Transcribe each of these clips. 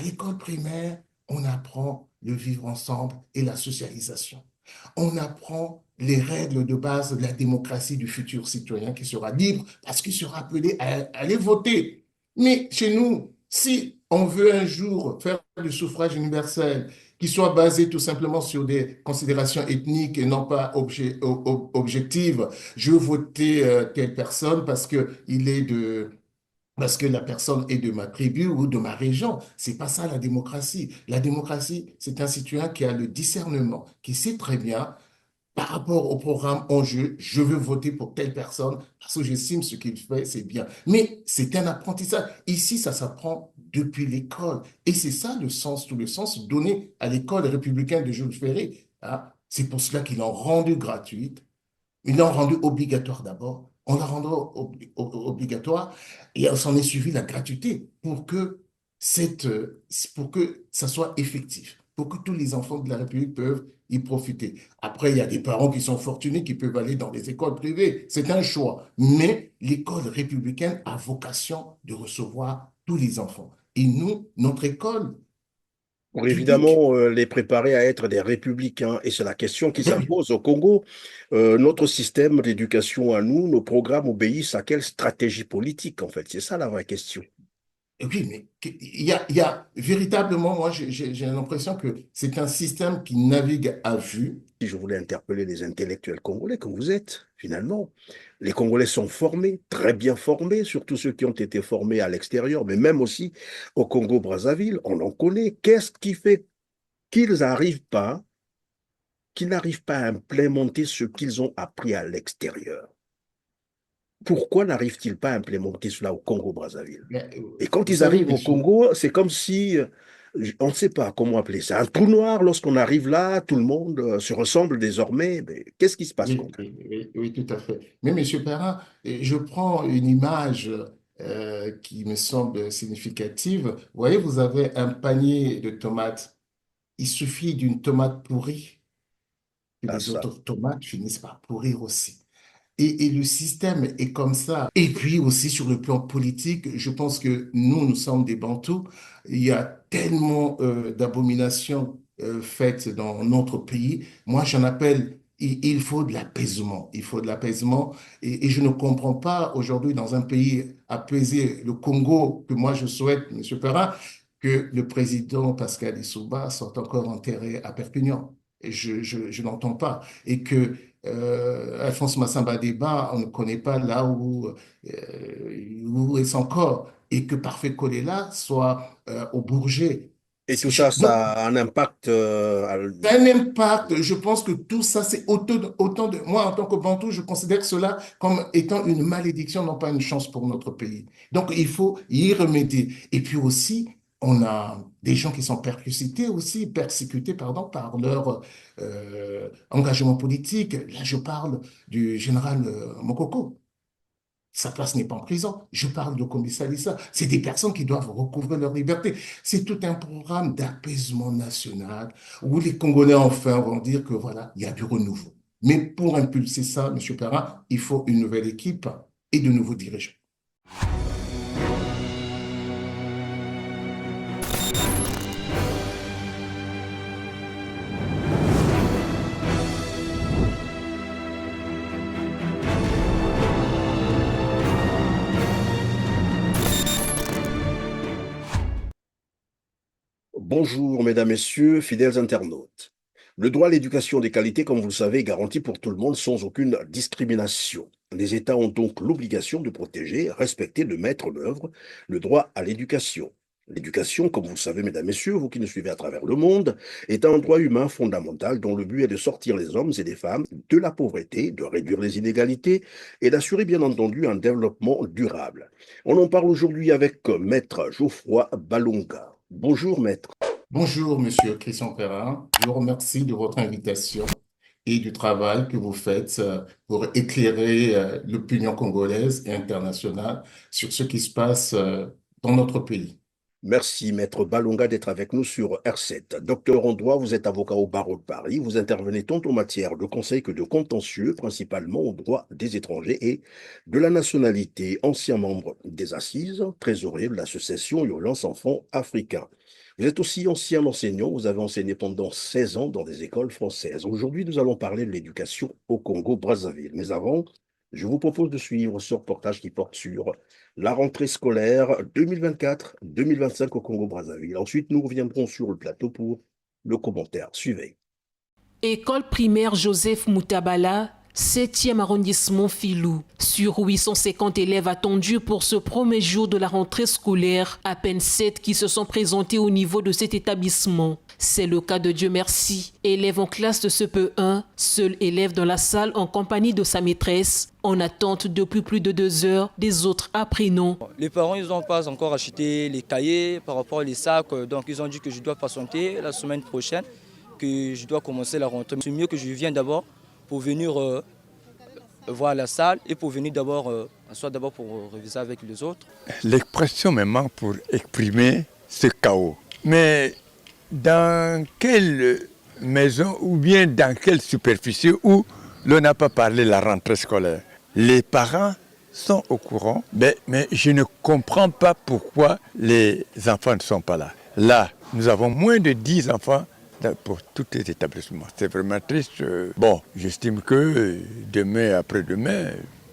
À l'école primaire, on apprend le vivre ensemble et la socialisation. On apprend les règles de base de la démocratie du futur citoyen qui sera libre parce qu'il sera appelé à aller voter. Mais chez nous, si on veut un jour faire du suffrage universel qui soit basé tout simplement sur des considérations ethniques et non pas objectives, je veux voter telle personne parce que la personne est de ma tribu ou de ma région. C'est pas ça la démocratie. La démocratie, c'est un citoyen qui a le discernement, qui sait très bien par rapport au programme en jeu, je veux voter pour telle personne parce que j'estime ce qu'il fait, c'est bien. Mais c'est un apprentissage. Ici, ça s'apprend depuis l'école. Et c'est ça le sens, tout le sens donné à l'école républicaine de Jules Ferry, hein. C'est pour cela qu'ils l'ont rendu gratuite. Ils l'ont rendu obligatoire d'abord. On l'a rendu obligatoire et on s'en est suivi la gratuité cette, pour que ça soit effectif, pour que tous les enfants de la République peuvent y profiter. Après, il y a des parents qui sont fortunés qui peuvent aller dans les écoles privées. C'est un choix. Mais l'école républicaine a vocation de recevoir tous les enfants. Et nous, notre école Pour publique, évidemment les préparer à être des républicains. Et c'est la question qui ben s'impose au Congo. Notre système d'éducation à nous, nos programmes obéissent à quelle stratégie politique, en fait? C'est ça la vraie question. oui, mais il y a véritablement, moi, j'ai l'impression que c'est un système qui navigue à vue. Si je voulais interpeller les intellectuels congolais, comme vous êtes, finalement, les Congolais sont formés, très bien formés, surtout ceux qui ont été formés à l'extérieur, mais même aussi au Congo-Brazzaville, on en connaît. Qu'est-ce qui fait qu'ils n'arrivent pas à implémenter ce qu'ils ont appris à l'extérieur? Pourquoi n'arrivent-ils pas à implémenter cela au Congo-Brazzaville? Mais, Et quand vous ils savez, arrivent au monsieur, Congo, c'est comme si, on ne sait pas comment appeler ça, un trou noir. Lorsqu'on arrive là, tout le monde se ressemble désormais. Mais qu'est-ce qui se passe oui, concrètement? oui, oui, oui, tout à fait. Mais monsieur Perrin, je prends une image qui me semble significative. Vous voyez, vous avez un panier de tomates. Il suffit d'une tomate pourrie que Ah, les ça. autres tomates finissent par pourrir aussi. Et le système est comme ça. Et puis aussi sur le plan politique, je pense que nous sommes des Bantous. Il y a tellement d'abominations faites dans notre pays. Moi, j'en appelle, il faut de l'apaisement. Il faut de l'apaisement. Et je ne comprends pas aujourd'hui dans un pays apaisé, le Congo, que moi je souhaite, Monsieur Perrin, que le président Pascal Lissouba soit encore enterré à Perpignan. Et je n'entends pas. Et que Alphonse Massamba Débat, on ne connaît pas là où est son corps, et que Parfait Kolela soit au Bourget. Et tout ça, Donc, ça a un impact. ça a un impact. Je pense que tout ça, c'est autant de... Moi, en tant que Bantou, je considère cela comme étant une malédiction, non pas une chance pour notre pays. Donc, il faut y remédier. Et puis aussi, on a des gens qui sont persécutés, pardon, par leur engagement politique. Là, je parle du général Mokoko. Sa place n'est pas en prison. Je parle de Kombi Salissa. C'est des personnes qui doivent recouvrer leur liberté. C'est tout un programme d'apaisement national où les Congolais enfin vont dire que voilà, il y a du renouveau. Mais pour impulser ça, M. Perrin, il faut une nouvelle équipe et de nouveaux dirigeants. Bonjour, mesdames, messieurs, fidèles internautes. Le droit à l'éducation de qualité, comme vous le savez, est garanti pour tout le monde sans aucune discrimination. Les États ont donc l'obligation de protéger, respecter, de mettre en œuvre le droit à l'éducation. L'éducation, comme vous le savez, mesdames, messieurs, vous qui nous suivez à travers le monde, est un droit humain fondamental dont le but est de sortir les hommes et les femmes de la pauvreté, de réduire les inégalités et d'assurer bien entendu un développement durable. On en parle aujourd'hui avec Maître Geoffroy Balonga. Bonjour, Maître. Bonjour, Monsieur Christian Perrin. Je vous remercie de votre invitation et du travail que vous faites pour éclairer l'opinion congolaise et internationale sur ce qui se passe dans notre pays. Merci, Maître Balonga, d'être avec nous sur R7. Docteur en droit, vous êtes avocat au barreau de Paris. Vous intervenez tant en matière de conseil que de contentieux, principalement au droit des étrangers et de la nationalité. Ancien membre des Assises, trésorier de l'association Violence Enfants Africains. Vous êtes aussi ancien enseignant, vous avez enseigné pendant 16 ans dans des écoles françaises. Aujourd'hui, nous allons parler de l'éducation au Congo-Brazzaville. Mais avant, je vous propose de suivre ce reportage qui porte sur la rentrée scolaire 2024-2025 au Congo-Brazzaville. Ensuite, nous reviendrons sur le plateau pour le commentaire. Suivez. École primaire Joseph Moutabala, 7e arrondissement Filou. Sur 850 élèves attendus pour ce premier jour de la rentrée scolaire, à peine 7 qui se sont présentés au niveau de cet établissement. C'est le cas de Dieu merci. Élève en classe de CP1, seul élève dans la salle en compagnie de sa maîtresse, en attente depuis plus de 2 heures, des autres apprenants. Les parents, ils n'ont pas encore acheté les cahiers par rapport aux sacs, donc ils ont dit que je dois patienter la semaine prochaine, que je dois commencer la rentrée. C'est mieux que je vienne d'abord pour venir voir la salle et pour venir d'abord, soit d'abord pour réviser avec les autres. L'expression me manque pour exprimer ce chaos. Mais dans quelle maison ou bien dans quelle superficie où l'on n'a pas parlé de la rentrée scolaire? Les parents sont au courant, mais je ne comprends pas pourquoi les enfants ne sont pas là. Là, nous avons moins de 10 enfants pour tous les établissements. C'est vraiment triste. Bon, j'estime que demain, après-demain,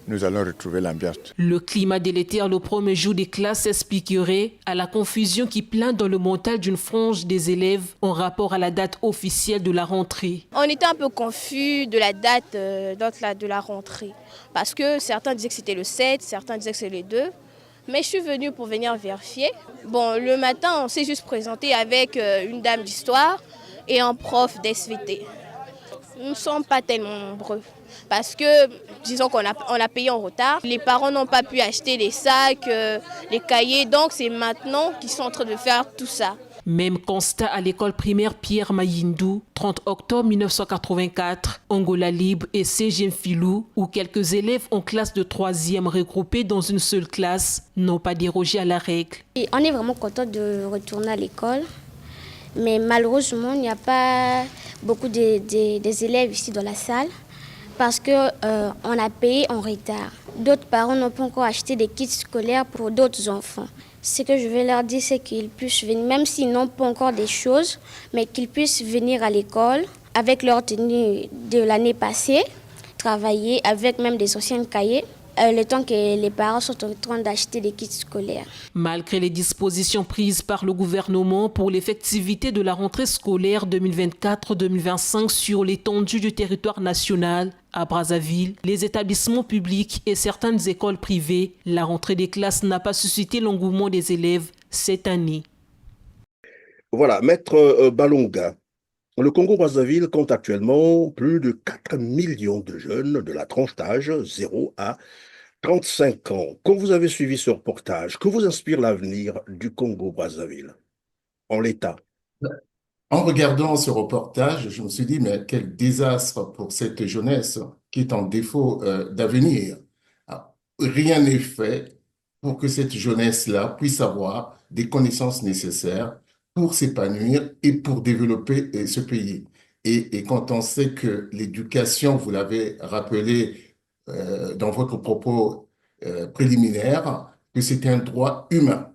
nous allons retrouver l'ambiance. Le climat délétère le premier jour des classes s'expliquerait à la confusion qui plane dans le mental d'une frange des élèves en rapport à la date officielle de la rentrée. On était un peu confus de la date de la rentrée parce que certains disaient que c'était le 7, certains disaient que c'est le 2. Mais je suis venue pour venir vérifier. Bon, le matin, on s'est juste présenté avec une dame d'histoire et un prof d'SVT. Nous ne sommes pas tellement nombreux parce que, disons qu'on a payé en retard. Les parents n'ont pas pu acheter les sacs, les cahiers, donc c'est maintenant qu'ils sont en train de faire tout ça. Même constat à l'école primaire Pierre Mayindou, 30 octobre 1984, Angola Libre et CGM Filou, où quelques élèves en classe de 3e regroupés dans une seule classe n'ont pas dérogé à la règle. Et on est vraiment content de retourner à l'école, mais malheureusement, il n'y a pas beaucoup des élèves ici dans la salle parce qu'on a payé en retard. D'autres parents n'ont pas encore acheté des kits scolaires pour d'autres enfants. Ce que je vais leur dire, c'est qu'ils puissent venir, même s'ils n'ont pas encore des choses, mais qu'ils puissent venir à l'école avec leur tenue de l'année passée, travailler avec même des anciens cahiers, le temps que les parents sont en train d'acheter des kits scolaires. Malgré les dispositions prises par le gouvernement pour l'effectivité de la rentrée scolaire 2024-2025 sur l'étendue du territoire national, à Brazzaville, les établissements publics et certaines écoles privées, la rentrée des classes n'a pas suscité l'engouement des élèves cette année. Voilà, Maître Balonga. Le Congo-Brazzaville compte actuellement plus de 4 millions de jeunes de la tranche d'âge 0 à 35 ans. Quand vous avez suivi ce reportage, que vous inspire l'avenir du Congo-Brazzaville en l'état? En regardant ce reportage, je me suis dit, mais quel désastre pour cette jeunesse qui est en défaut d'avenir. Ah, rien n'est fait pour que cette jeunesse-là puisse avoir des connaissances nécessaires pour s'épanouir et pour développer ce pays. Et quand on sait que l'éducation, vous l'avez rappelé dans votre propos préliminaire, que c'est un droit humain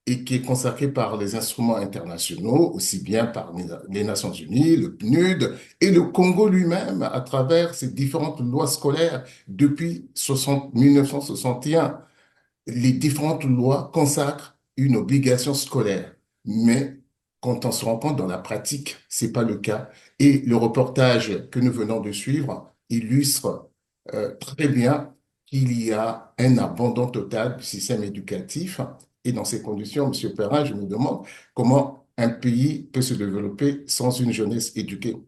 et qui est consacré par les instruments internationaux, aussi bien par les Nations Unies, le PNUD et le Congo lui-même à travers ses différentes lois scolaires depuis 1961. Les différentes lois consacrent une obligation scolaire. Mais quand on se rend compte dans la pratique, c'est pas le cas. Et le reportage que nous venons de suivre illustre très bien qu'il y a un abandon total du système éducatif. Et dans ces conditions, Monsieur Perrin, je me demande comment un pays peut se développer sans une jeunesse éduquée.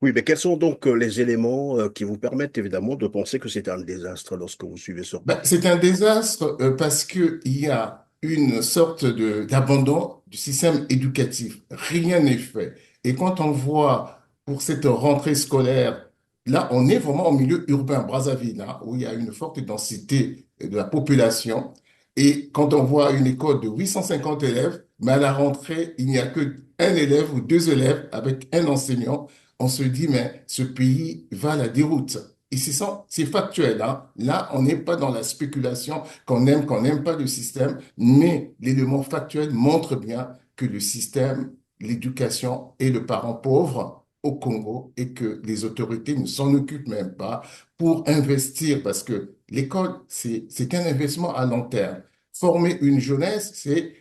Oui, mais quels sont donc les éléments qui vous permettent évidemment de penser que c'est un désastre lorsque vous suivez ce reportage? C'est un désastre parce qu'il y a une sorte d'abandon du système éducatif. Rien n'est fait. Et quand on voit pour cette rentrée scolaire, là, on est vraiment au milieu urbain, Brazzaville, hein, où il y a une forte densité de la population. Et quand on voit une école de 850 élèves, mais à la rentrée, il n'y a que un élève ou deux élèves avec un enseignant, on se dit, mais ce pays va à la déroute. Et c'est factuel, hein. Là, on n'est pas dans la spéculation qu'on n'aime pas le système, mais l'élément factuel montre bien que le système, l'éducation est le parent pauvre au Congo et que les autorités ne s'en occupent même pas pour investir, parce que l'école, c'est un investissement à long terme. Former une jeunesse, c'est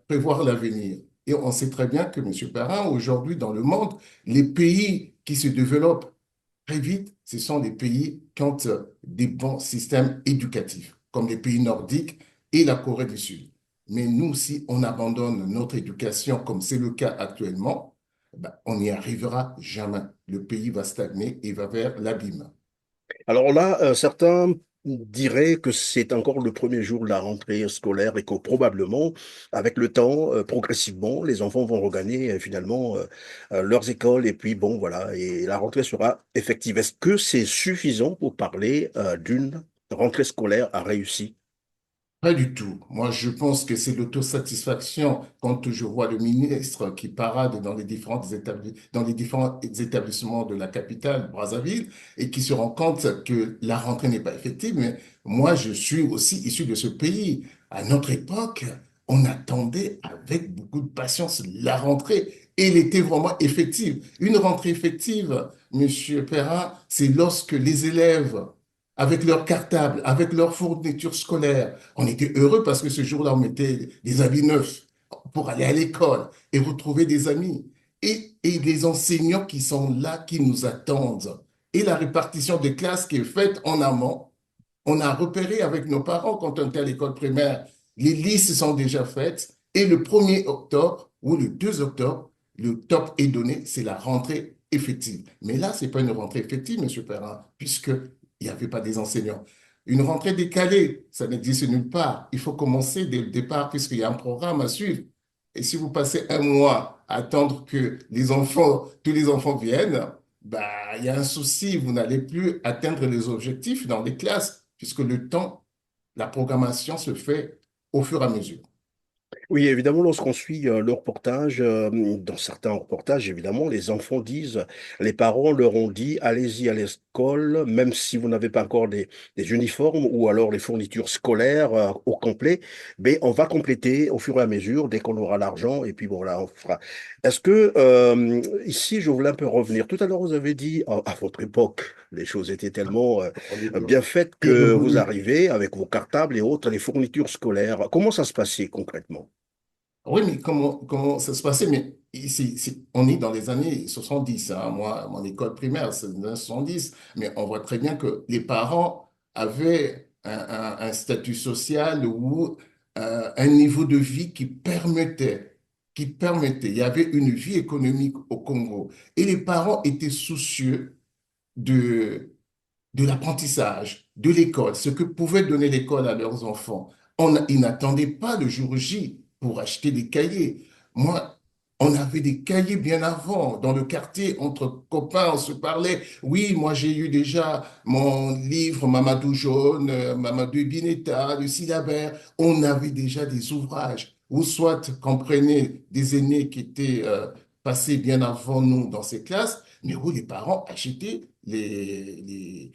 prévoir l'avenir. Et on sait très bien que, M. Perrin, aujourd'hui, dans le monde, les pays qui se développent très vite, ce sont des pays qui ont des bons systèmes éducatifs, comme les pays nordiques et la Corée du Sud. Mais nous, si on abandonne notre éducation, comme c'est le cas actuellement, ben, on n'y arrivera jamais. Le pays va stagner et va vers l'abîme. Alors là, certains diraient que c'est encore le premier jour de la rentrée scolaire et que probablement, avec le temps, progressivement, les enfants vont regagner finalement leurs écoles et puis bon, voilà, et la rentrée sera effective. Est-ce que c'est suffisant pour parler d'une rentrée scolaire à réussir? Pas du tout. Moi, je pense que c'est l'autosatisfaction quand je vois le ministre qui parade dans les différents établissements de la capitale, Brazzaville, et qui se rend compte que la rentrée n'est pas effective. Mais moi, je suis aussi issu de ce pays. À notre époque, on attendait avec beaucoup de patience la rentrée. Et elle était vraiment effective. Une rentrée effective, Monsieur Perrin, c'est lorsque les élèves avec leur cartable, avec leur fourniture scolaire. On était heureux parce que ce jour-là, on mettait des habits neufs pour aller à l'école et retrouver des amis. Et les enseignants qui sont là, qui nous attendent. Et la répartition des classes qui est faite en amont. On a repéré avec nos parents quand on était à l'école primaire, les listes sont déjà faites. Et le 1er octobre ou le 2 octobre, le top est donné, c'est la rentrée effective. Mais là, ce n'est pas une rentrée effective, M. Perrin, puisque il n'y avait pas des enseignants. Une rentrée décalée, ça n'existe nulle part. Il faut commencer dès le départ puisqu'il y a un programme à suivre. Et si vous passez un mois à attendre que tous les enfants viennent, bah, il y a un souci. Vous n'allez plus atteindre les objectifs dans les classes puisque le temps, la programmation se fait au fur et à mesure. Oui, évidemment, lorsqu'on suit le reportage, dans certains reportages, évidemment, les enfants disent, les parents leur ont dit, allez-y à l'école, même si vous n'avez pas encore des uniformes ou alors les fournitures scolaires au complet, mais on va compléter au fur et à mesure dès qu'on aura l'argent et puis voilà, on fera. Est-ce que ici, je voulais un peu revenir. Tout à l'heure, vous avez dit, à votre époque, les choses étaient tellement bien faites Et que vous revenu. arrivez avec vos cartables et autres, les fournitures scolaires. Comment ça se passait concrètement? Oui, mais comment ça se passait? Mais ici, on est dans les années 70, hein. Moi, mon école primaire, c'est les années 70. Mais on voit très bien que les parents avaient un statut social ou un niveau de vie il y avait une vie économique au Congo. Et les parents étaient soucieux de, de l'apprentissage, de l'école, ce que pouvait donner l'école à leurs enfants. Ils n'attendaient pas le jour J pour acheter des cahiers. Moi, on avait des cahiers bien avant. Dans le quartier, entre copains, on se parlait. Oui, moi, j'ai eu déjà mon livre Mamadou Jaune, Mamadou Bineta, le syllabaire. On avait déjà des ouvrages. Ou soit qu'on prenait des aînés qui étaient passés bien avant nous dans ces classes, mais où les parents achetaient des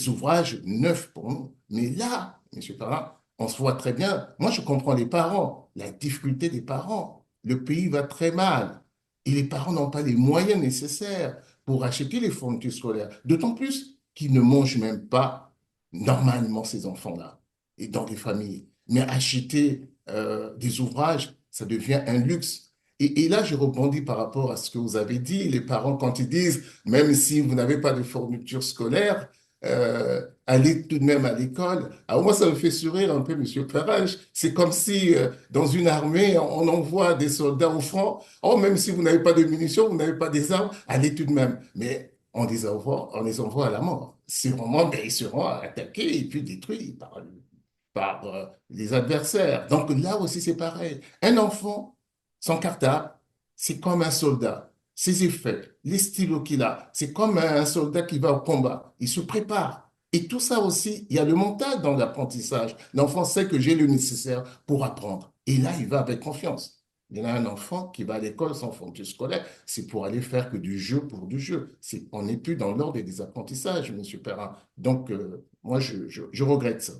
ouvrages neufs pour nous. Mais là, monsieur Parent, on se voit très bien. Moi, je comprends les parents, la difficulté des parents. Le pays va très mal. Et les parents n'ont pas les moyens nécessaires pour acheter les fournitures scolaires. D'autant plus qu'ils ne mangent même pas normalement ces enfants-là et dans les familles. Mais acheter des ouvrages, ça devient un luxe. Et là, je rebondis par rapport à ce que vous avez dit. Les parents, quand ils disent, même si vous n'avez pas de fourniture scolaire, allez tout de même à l'école. Alors moi, ça me fait sourire un peu, Monsieur Farage. C'est comme si dans une armée, on envoie des soldats au front. Oh, même si vous n'avez pas de munitions, vous n'avez pas des armes, allez tout de même. Mais on les envoie à la mort. Sûrement, ben, ils seront attaqués et puis détruits par les adversaires. Donc là aussi, c'est pareil. Un enfant, son cartable, c'est comme un soldat. Ses effets, les stylos qu'il a, c'est comme un soldat qui va au combat. Il se prépare. Et tout ça aussi, il y a le mental dans l'apprentissage. L'enfant sait que j'ai le nécessaire pour apprendre. Et là, il va avec confiance. Il y en a un enfant qui va à l'école sans fourniture scolaire, c'est pour aller faire que du jeu pour du jeu. On n'est plus dans l'ordre des apprentissages, Monsieur Perrin. Donc, moi, je regrette ça.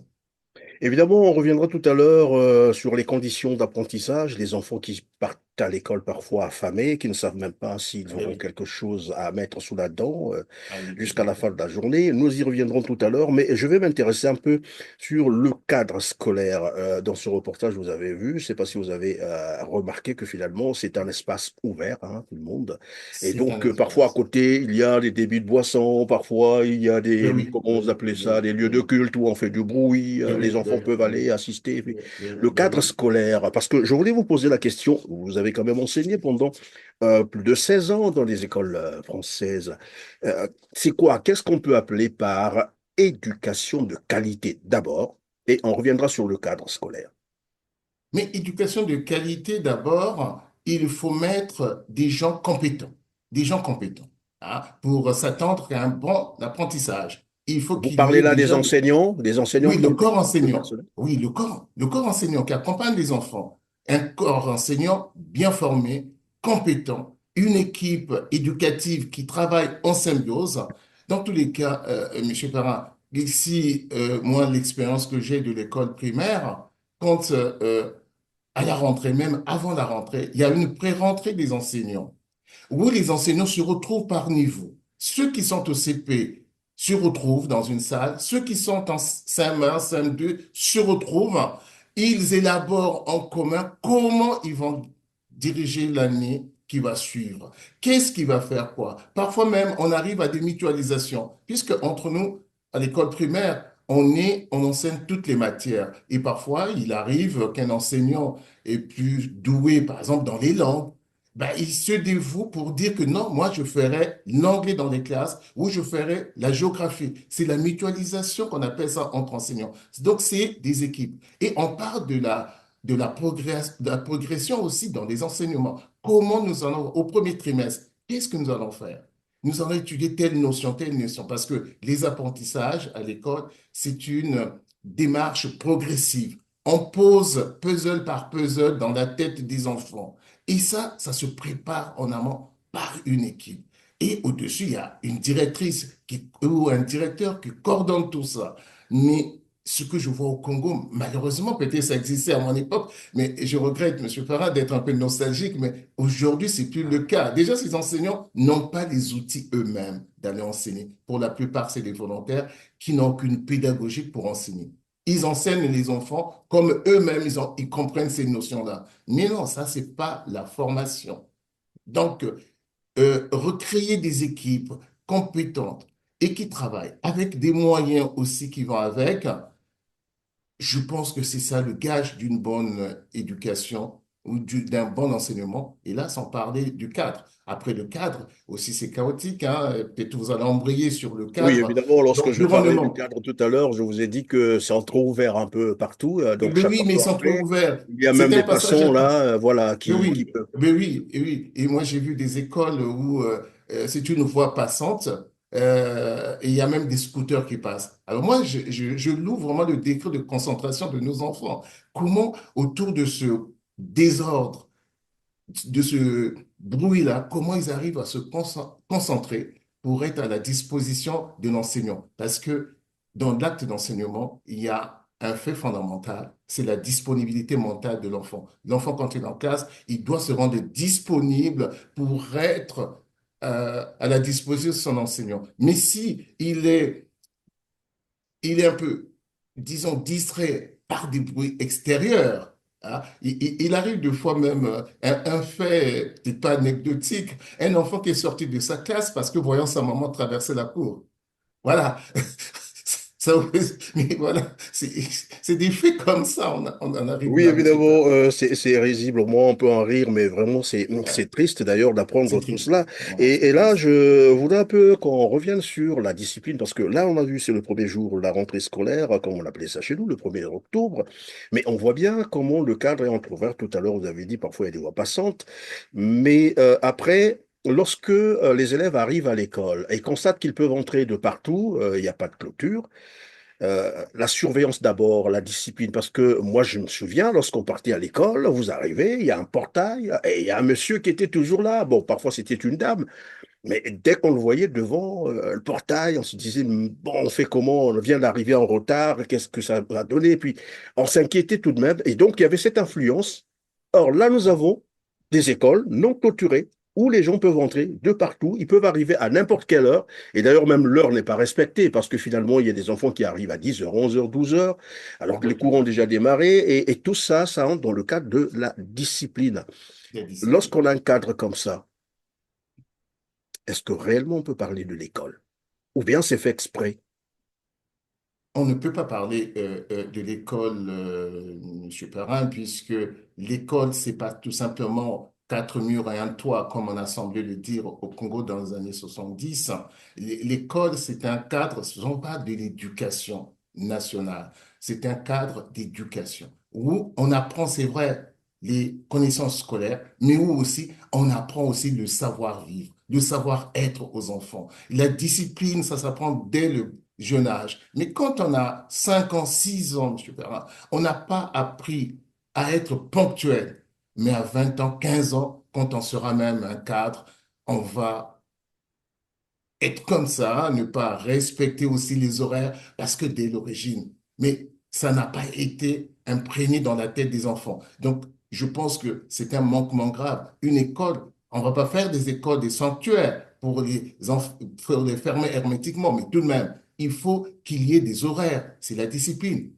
Évidemment, on reviendra tout à l'heure sur les conditions d'apprentissage, les enfants qui partent à l'école parfois affamés, qui ne savent même pas s'ils Eh auront oui. quelque chose à mettre sous la dent Ah oui, tout jusqu'à à la fin fait. de la journée. Nous y reviendrons tout à l'heure, mais je vais m'intéresser un peu sur le cadre scolaire. Dans ce reportage, vous avez vu, je ne sais pas si vous avez remarqué que finalement, c'est un espace ouvert, hein, tout le monde. Et C'est un donc, parfois à espace. côté, il y a des débits de boissons, parfois il y a Ben des, oui, comment ben vous oui, appelez ben ça, oui, des lieux ben de oui, culte où on fait du bruit, ben les oui, enfants peuvent ben aller oui, assister. Le ben cadre oui. scolaire, parce que je voulais vous poser la question, vous avez quand même enseigné pendant plus de 16 ans dans les écoles françaises. C'est quoi? Qu'est-ce qu'on peut appeler par éducation de qualité d'abord? Et on reviendra sur le cadre scolaire. Mais éducation de qualité, d'abord, il faut mettre des gens compétents, hein, pour s'attendre à un bon apprentissage. Il faut Vous qu'il y parlez ait là déjà, des enseignants oui, le compétents, corps le enseignant, personnel. oui, le corps enseignant qui accompagne les enfants, un corps enseignant bien formé, compétent, une équipe éducative qui travaille en symbiose. Dans tous les cas, Monsieur Perrin, ici, moi, l'expérience que j'ai de l'école primaire, quand à la rentrée, même avant la rentrée, il y a une pré-rentrée des enseignants, où les enseignants se retrouvent par niveau. Ceux qui sont au CP se retrouvent dans une salle, ceux qui sont en CM1, CM2 se retrouvent, ils élaborent en commun comment ils vont diriger l'année qui va suivre. Qu'est-ce qui va faire quoi? Parfois même, on arrive à des mutualisations, puisque entre nous, à l'école primaire, on enseigne toutes les matières. Et parfois, il arrive qu'un enseignant est plus doué, par exemple, dans les langues. Ben, il se dévoue pour dire que non, moi, je ferai l'anglais dans les classes ou je ferai la géographie. C'est la mutualisation qu'on appelle ça entre enseignants. Donc, c'est des équipes. Et on parle de la progression aussi dans les enseignements. Comment nous allons, au premier trimestre, qu'est-ce que nous allons faire? Nous allons étudier telle notion, parce que les apprentissages à l'école, c'est une démarche progressive. On pose puzzle par puzzle dans la tête des enfants. Et ça se prépare en amont par une équipe. Et au-dessus, il y a une directrice ou un directeur qui coordonne tout ça. Mais ce que je vois au Congo, malheureusement, peut-être ça existait à mon époque, mais je regrette, Monsieur Farah, d'être un peu nostalgique, mais aujourd'hui, c'est plus le cas. Déjà, ces enseignants n'ont pas les outils eux-mêmes d'aller enseigner. Pour la plupart, c'est des volontaires qui n'ont aucune pédagogie pour enseigner. Ils enseignent les enfants comme eux-mêmes, ils comprennent ces notions-là. Mais non, ça, c'est pas la formation. Donc, recréer des équipes compétentes et qui travaillent avec des moyens aussi qui vont avec, je pense que c'est ça le gage d'une bonne éducation ou d'un bon enseignement. Et là, sans parler du cadre. Après le cadre, aussi c'est chaotique, hein. Peut-être vous allez embrayer sur le Oui, cadre évidemment, lorsque je parlais du d'environnement. cadre tout à l'heure, je vous ai dit que c'est trop ouvert un peu partout, donc Mais chaque oui, mais ils enfant sont trop après, ouverts. il y a même C'est un des passage passants à... là, voilà, Mais qui oui, peuvent. mais oui, et oui. Et moi, j'ai vu des écoles où c'est une voie passante, et il y a même des scooters qui passent. Alors moi, je loue vraiment le décret de concentration de nos enfants. Comment, autour de ce désordre, de ce bruit-là, comment ils arrivent à se concentrer pour être à la disposition de l'enseignant? Parce que dans l'acte d'enseignement, il y a un fait fondamental, c'est la disponibilité mentale de l'enfant. L'enfant, quand il est en classe, il doit se rendre disponible pour être à la disposition de son enseignant. Mais si il est un peu, disons, distrait par des bruits extérieurs, hein. Il arrive des fois même un fait, peut-être pas anecdotique, un enfant qui est sorti de sa classe parce que voyant sa maman traverser la cour. Voilà. Ça, mais voilà, c'est des faits comme ça, on en arrive Oui, là, monsieur évidemment, Perrin. c'est risible. Moi, on peut en rire, mais vraiment, c'est Ouais, triste d'ailleurs c'est d'apprendre tout triste. cela. Vraiment, Et c'est là, triste. je voudrais un peu qu'on revienne sur la discipline, parce que là, on a vu, c'est le premier jour, la rentrée scolaire, comme on appelait ça chez nous, le 1er octobre. Mais on voit bien comment le cadre est entrouvert. Tout à l'heure, vous avez dit, parfois, il y a des voies passantes. Mais après, lorsque les élèves arrivent à l'école et constatent qu'ils peuvent entrer de partout, il n'y a pas de clôture. La surveillance d'abord, la discipline, parce que moi je me souviens, lorsqu'on partait à l'école, vous arrivez, il y a un portail et il y a un monsieur qui était toujours là. Bon, parfois c'était une dame, Mais dès qu'on le voyait devant le portail, on se disait, bon, on fait comment? On vient d'arriver en retard, qu'est-ce que ça va donner? Et puis, on s'inquiétait tout de même. Et donc, il y avait cette influence. Or, là, nous avons des écoles non clôturées où les gens peuvent entrer de partout. Ils peuvent arriver à n'importe quelle heure. Et d'ailleurs, même l'heure n'est pas respectée parce que finalement, il y a des enfants qui arrivent à 10 heures, 11 heures, 12 heures, alors que les cours ont déjà démarré. Et tout ça, ça entre dans le cadre de la discipline. La discipline. Lorsqu'on a un cadre comme ça, est-ce que réellement on peut parler de l'école? Ou bien c'est fait exprès? On ne peut pas parler de l'école, Monsieur Perrin, puisque l'école, c'est pas tout simplement quatre murs et un toit, comme on a semblé le dire au Congo dans les années 70. L'école, c'est un cadre, ce ne sont pas de l'éducation nationale, c'est un cadre d'éducation où on apprend, c'est vrai, les connaissances scolaires, mais où aussi on apprend aussi le savoir-vivre, le savoir-être aux enfants. La discipline, ça s'apprend dès le jeune âge. Mais quand on a 5 ans, 6 ans, M. Perrin, on n'a pas appris à être ponctuel. Mais à 20 ans, 15 ans, quand on sera même un cadre, on va être comme ça, ne pas respecter aussi les horaires, parce que dès l'origine, mais ça n'a pas été imprégné dans la tête des enfants. Donc, je pense que c'est un manquement grave. Une école, on ne va pas faire des écoles, des sanctuaires pour les fermer hermétiquement, mais tout de même, il faut qu'il y ait des horaires. C'est la discipline.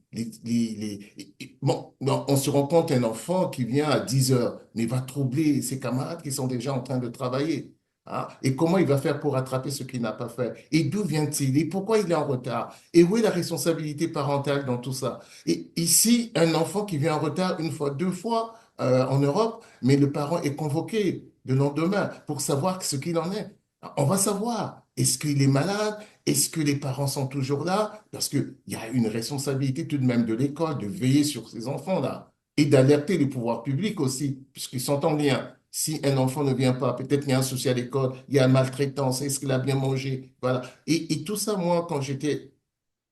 Bon, on se rend compte un enfant qui vient à 10 heures, mais va troubler ses camarades qui sont déjà en train de travailler. Hein. Et comment il va faire pour rattraper ce qu'il n'a pas fait? Et d'où vient-il? Et pourquoi il est en retard? Et où est la responsabilité parentale dans tout ça? Et ici, un enfant qui vient en retard une fois, deux fois en Europe, mais le parent est convoqué le lendemain pour savoir ce qu'il en est. On va savoir. Est-ce qu'il est malade? Est-ce que les parents sont toujours là? Parce qu'il y a une responsabilité tout de même de l'école de veiller sur ces enfants-là et d'alerter les pouvoirs publics aussi, puisqu'ils sont en lien. Si un enfant ne vient pas, peut-être qu'il y a un souci à l'école, il y a une maltraitance, est-ce qu'il a bien mangé? Voilà. Et tout ça, moi, quand j'étais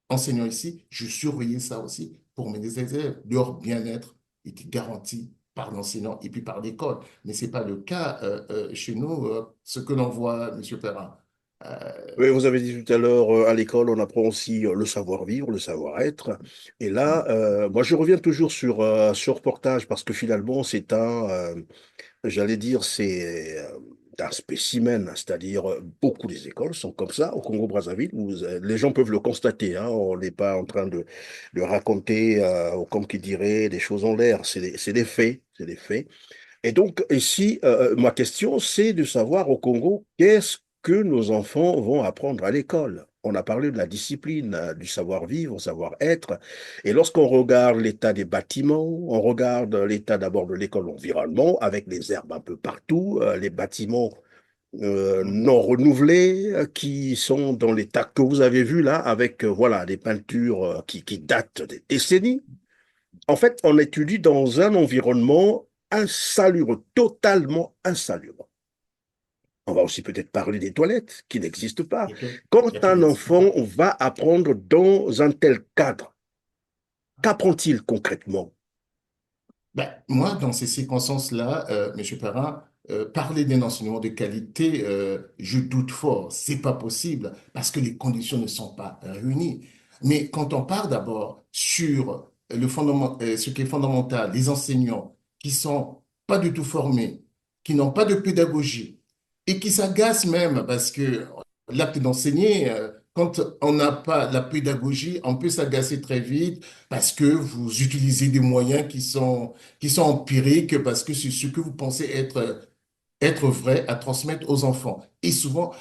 enseignant ici, je surveillais ça aussi pour mes élèves. Leur bien-être était garanti par l'enseignant et puis par l'école. Mais ce n'est pas le cas chez nous, ce que l'on voit, M. Perrin. Euh, Oui, vous avez dit tout à l'heure, à l'école, on apprend aussi le savoir-vivre, le savoir-être. Et là, moi, je reviens toujours sur ce reportage parce que finalement, c'est j'allais dire, c'est un spécimen, c'est-à-dire beaucoup des écoles sont comme ça. Au Congo-Brazzaville, les gens peuvent le constater, hein, on n'est pas en train de raconter, comme qui dirait, des choses en l'air. C'est des faits, c'est des faits. Et donc, ici, ma question, c'est de savoir au Congo, qu'est-ce que nos enfants vont apprendre à l'école? On a parlé de la discipline, du savoir-vivre, savoir-être. Et lorsqu'on regarde l'état des bâtiments, on regarde l'état d'abord de l'école environnement, avec les herbes un peu partout, les bâtiments non renouvelés, qui sont dans l'état que vous avez vu là, avec voilà, des peintures qui datent des décennies. En fait, on étudie dans un environnement insalubre, totalement insalubre. On va aussi peut-être parler des toilettes qui n'existent pas. il y a Quand qui un n'existe enfant pas. va apprendre dans un tel cadre, qu'apprend-il concrètement? Ben, moi, dans ces circonstances-là, M. Perrin, parler d'un enseignement de qualité, je doute fort. C'est pas possible parce que les conditions ne sont pas réunies. Mais quand on part d'abord sur ce qui est fondamental, les enseignants qui sont pas du tout formés, qui n'ont pas de pédagogie et qui s'agacent même parce que l'acte d'enseigner, quand on n'a pas la pédagogie, on peut s'agacer très vite parce que vous utilisez des moyens qui sont empiriques, parce que c'est ce que vous pensez être vrai à transmettre aux enfants. Et souvent,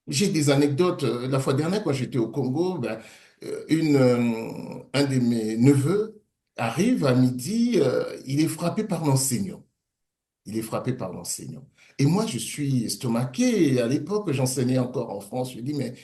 j'ai des anecdotes. La fois dernière, quand j'étais au Congo, ben, un de mes neveux arrive à midi, il est frappé par l'enseignant. Il est frappé par l'enseignant. Et moi, je suis estomaqué. Et à l'époque, j'enseignais encore en France. Je lui dis, mais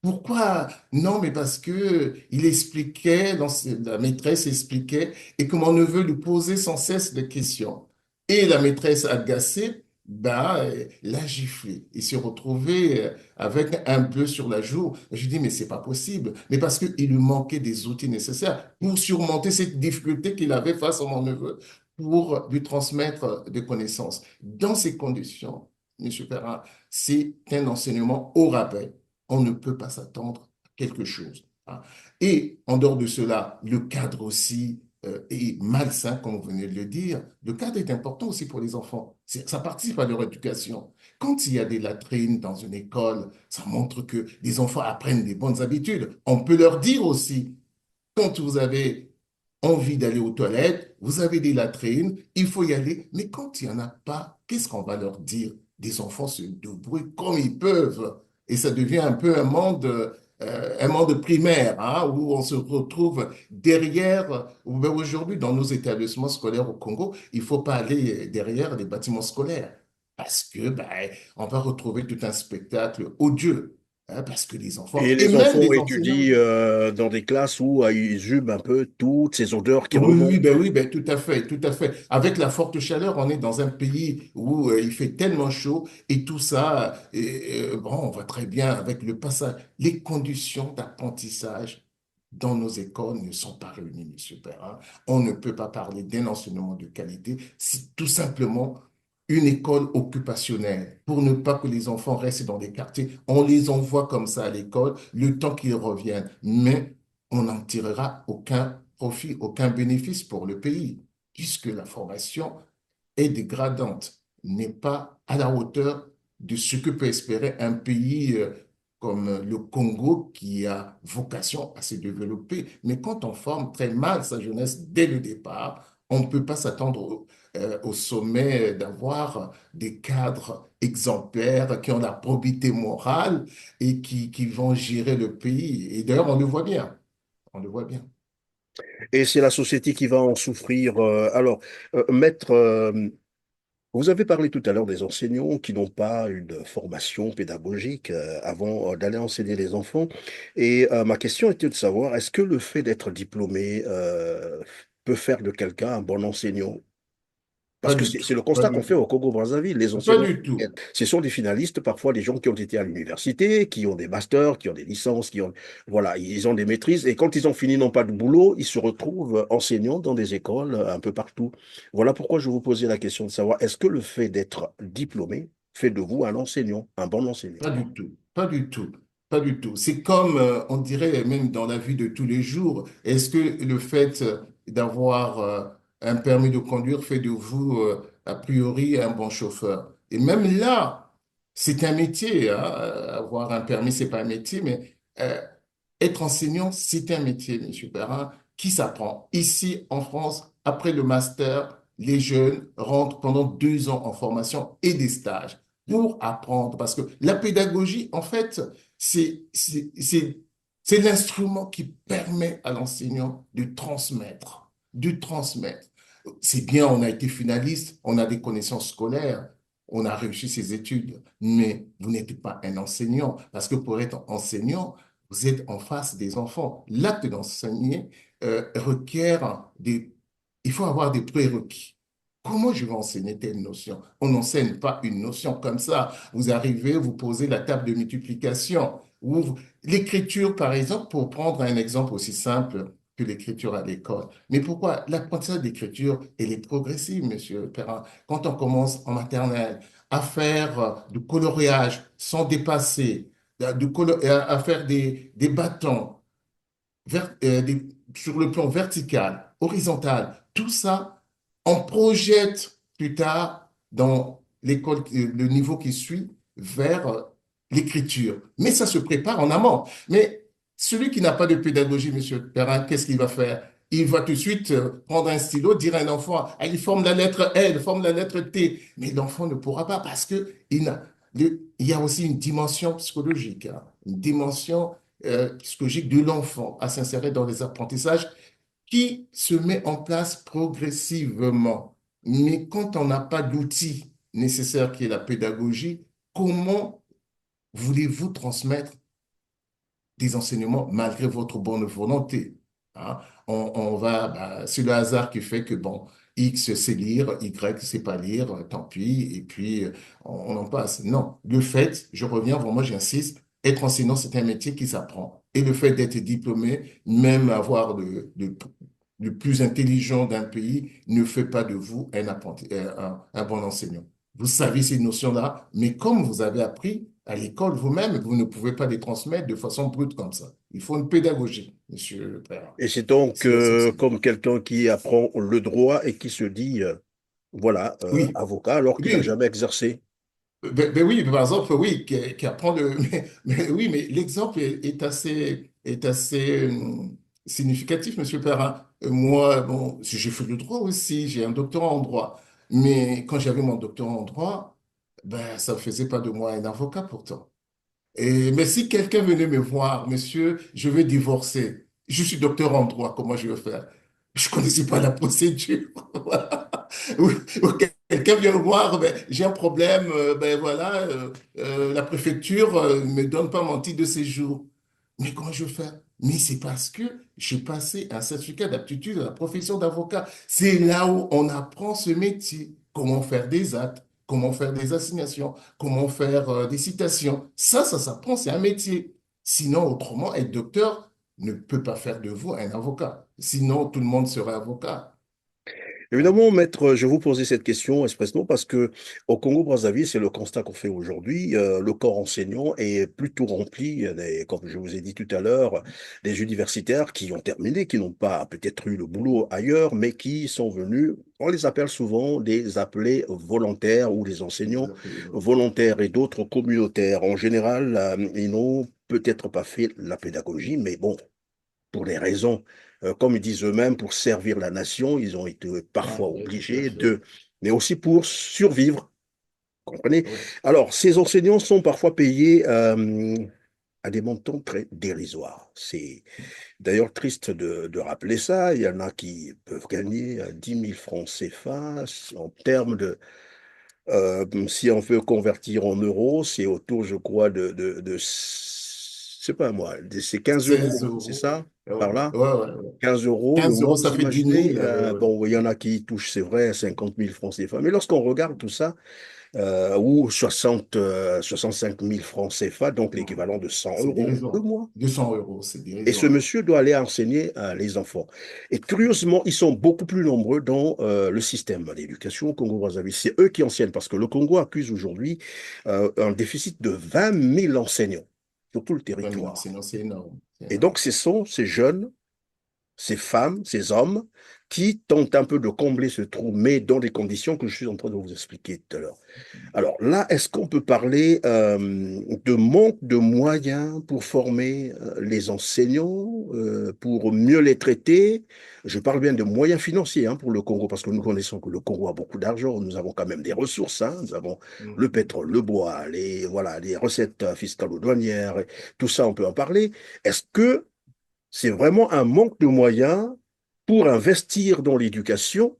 pourquoi? Non, mais parce que il expliquait, la maîtresse expliquait, et que mon neveu lui posait sans cesse des questions. Et la maîtresse agacée, bah, l'a giflé. Il s'est retrouvé avec un bleu sur la joue. Je lui dis, mais c'est pas possible. Mais parce qu'il lui manquait des outils nécessaires pour surmonter cette difficulté qu'il avait face à mon neveu, pour lui transmettre des connaissances. Dans ces conditions, M. Perrin, c'est un enseignement au rabais. On ne peut pas s'attendre à quelque chose. Hein. Et en dehors de cela, le cadre aussi est malsain, comme vous venez de le dire. Le cadre est important aussi pour les enfants. Ça participe à leur éducation. Quand il y a des latrines dans une école, ça montre que les enfants apprennent des bonnes habitudes. On peut leur dire aussi, quand vous avez envie d'aller aux toilettes, vous avez des latrines, il faut y aller. Mais quand il n'y en a pas, qu'est-ce qu'on va leur dire? Des enfants se débrouillent comme ils peuvent. Et ça devient un peu un monde primaire, hein, où on se retrouve derrière. Ben, aujourd'hui, dans nos établissements scolaires au Congo, il ne faut pas aller derrière les bâtiments scolaires. Parce que ben, on va retrouver tout un spectacle odieux. Hein, parce que les enfants, Et et les même enfants les enseignants, étudient dans des classes où ils hument un peu toutes ces odeurs qui remontent. oui, ben, tout à fait, tout à fait. Avec la forte chaleur, on est dans un pays où il fait tellement chaud et tout ça, bon, on voit très bien avec le passage, les conditions d'apprentissage dans nos écoles ne sont pas réunies, monsieur Perrin. On ne peut pas parler d'un enseignement de qualité si tout simplement une école occupationnelle pour ne pas que les enfants restent dans des quartiers. On les envoie comme ça à l'école le temps qu'ils reviennent. Mais on n'en tirera aucun profit, aucun bénéfice pour le pays, puisque la formation est dégradante, n'est pas à la hauteur de ce que peut espérer un pays comme le Congo qui a vocation à se développer. Mais quand on forme très mal sa jeunesse dès le départ, on ne peut pas s'attendre au sommet d'avoir des cadres exemplaires qui ont la probité morale et qui vont gérer le pays. Et d'ailleurs, on le voit bien. On le voit bien. Et c'est la société qui va en souffrir. Alors, maître, vous avez parlé tout à l'heure des enseignants qui n'ont pas une formation pédagogique avant d'aller enseigner les enfants. Et ma question était de savoir, est-ce que le fait d'être diplômé peut faire de quelqu'un un bon enseignant? Parce Pas que du c'est tout. le Pas constat qu'on du fait tout. au Congo-Brazzaville. Les Pas enseignants, du tout. ce sont des finalistes, parfois des gens qui ont été à l'université, qui ont des masters, qui ont des licences, voilà, ils ont des maîtrises. Et quand ils ont fini, non pas de boulot, ils se retrouvent enseignants dans des écoles un peu partout. Voilà pourquoi je vous posais la question de savoir, est-ce que le fait d'être diplômé fait de vous un enseignant, un bon enseignant? Pas du tout. Pas du tout. Pas du tout. C'est comme, on dirait, même dans la vie de tous les jours, est-ce que le fait d'avoir un permis de conduire fait de vous, a priori, un bon chauffeur? Et même là, c'est un métier. Hein. Avoir un permis, c'est pas un métier, mais être enseignant, c'est un métier, M. Perrin, qui s'apprend. Ici, en France, après le master, les jeunes rentrent pendant 2 ans en formation et des stages pour apprendre. Parce que la pédagogie, en fait, c'est l'instrument qui permet à l'enseignant de transmettre, de transmettre. C'est bien, on a été finaliste, on a des connaissances scolaires, on a réussi ses études, mais vous n'êtes pas un enseignant. Parce que pour être enseignant, vous êtes en face des enfants. L'acte d'enseigner requiert des... Il faut avoir des prérequis. Comment je vais enseigner telle notion? On n'enseigne pas une notion comme ça. Vous arrivez, vous posez la table de multiplication. L'écriture, par exemple, pour prendre un exemple aussi simple que l'écriture à l'école. Mais pourquoi? L'apprentissage d'écriture, elle est progressive, Monsieur Perrin. Quand on commence en maternelle à faire du coloriage sans dépasser, à faire des bâtons sur le plan vertical, horizontal, tout ça, on projette plus tard dans l'école, le niveau qui suit vers l'écriture. Mais ça se prépare en amont. Mais celui qui n'a pas de pédagogie, Monsieur Perrin, qu'est-ce qu'il va faire? Il va tout de suite prendre un stylo, dire à un enfant, ah, il forme la lettre L, il forme la lettre T. Mais l'enfant ne pourra pas parce que il y a aussi une dimension psychologique, hein, une dimension psychologique de l'enfant à s'insérer dans les apprentissages qui se met en place progressivement. Mais quand on n'a pas d'outil nécessaire qui est la pédagogie, comment voulez-vous transmettre des enseignements malgré votre bonne volonté? Hein? C'est le hasard qui fait que, bon, X sait lire, Y sait pas lire, tant pis, et puis on en passe. Non, le fait, je reviens, vraiment, j'insiste, être enseignant, c'est un métier qui s'apprend. Et le fait d'être diplômé, même avoir le plus intelligent d'un pays, ne fait pas de vous un bon enseignant. vous savez ces notions-là, mais comme vous avez appris à l'école vous-même, vous ne pouvez pas les transmettre de façon brute comme ça. Il faut une pédagogie, monsieur le père. Et c'est donc C'est essentiel. comme quelqu'un qui apprend le droit et qui se dit, voilà, Oui, avocat alors qu'il n'a oui, jamais exercé. ben oui, par exemple, oui, qui apprend le. Oui, mais l'exemple est assez significatif, monsieur Perrin. Moi, bon, j'ai fait le droit aussi, j'ai un doctorat en droit. Mais quand j'avais mon doctorat en droit, ben, ça ne faisait pas de moi un avocat pourtant. Mais si quelqu'un venait me voir, monsieur, je veux divorcer, je suis docteur en droit, comment je vais faire? Je ne connaissais pas la procédure. Voilà. Ou quelqu'un vient me voir, ben, j'ai un problème, ben voilà, la préfecture ne me donne pas mon titre de séjour. Mais comment je vais faire? Mais c'est parce que j'ai passé un certificat d'aptitude à la profession d'avocat. C'est là où on apprend ce métier, comment faire des actes, comment faire des assignations, comment faire des citations. Ça s'apprend, c'est un métier. Sinon, autrement, être docteur ne peut pas faire de vous un avocat. Sinon, tout le monde serait avocat. Évidemment, maître, je vous posais cette question expressément parce que au Congo-Brazzaville, c'est le constat qu'on fait aujourd'hui. Le corps enseignant est plutôt rempli, comme je vous ai dit tout à l'heure, des universitaires qui ont terminé, qui n'ont pas peut-être eu le boulot ailleurs, mais qui sont venus. On les appelle souvent des appelés volontaires ou des enseignants volontaires et d'autres communautaires. En général, ils n'ont peut-être pas fait la pédagogie, mais bon, pour des raisons, comme ils disent eux-mêmes, pour servir la nation, ils ont été Ah, parfois oui, tout à obligés fait. de, mais aussi pour survivre, comprenez? Oui. Alors, ces enseignants sont parfois payés à des montants très dérisoires. C'est d'ailleurs triste de rappeler ça. Il y en a qui peuvent gagner 10 000 francs CFA en termes de, si on veut convertir en euros, c'est autour, je crois, je sais pas moi, c'est 15 16 euros, c'est euros. ça, Ouais, par là? ouais, ouais. 15 euros le 15 euros, mois, ça vous fait 10 imaginez, 000. bon, il y en a qui touchent, c'est vrai, 50 000 francs CFA, mais lorsqu'on regarde tout ça, ou 65 000 francs CFA, donc l'équivalent de 100 C'est euros le dérisoire. mois. 200 euros, c'est Et ce dérisoire. monsieur doit aller enseigner les enfants. Et curieusement, ils sont beaucoup plus nombreux dans le système d'éducation au Congo-Brazzaville. C'est eux qui enseignent, parce que le Congo accuse aujourd'hui un déficit de 20 000 enseignants sur tout le 20 000 territoire. enseignants, c'est énorme. C'est Et donc, énorme. ce sont ces jeunes, ces femmes, ces hommes qui tentent un peu de combler ce trou, mais dans des conditions que je suis en train de vous expliquer tout à l'heure. Alors là, est-ce qu'on peut parler de manque de moyens pour former les enseignants, pour mieux les traiter? Je parle bien de moyens financiers hein, pour le Congo, parce que nous connaissons que le Congo a beaucoup d'argent, nous avons quand même des ressources, hein, nous avons le Mhm. pétrole, le bois, voilà, les recettes fiscales ou douanières, tout ça, on peut en parler. Est-ce que c'est vraiment un manque de moyens pour investir dans l'éducation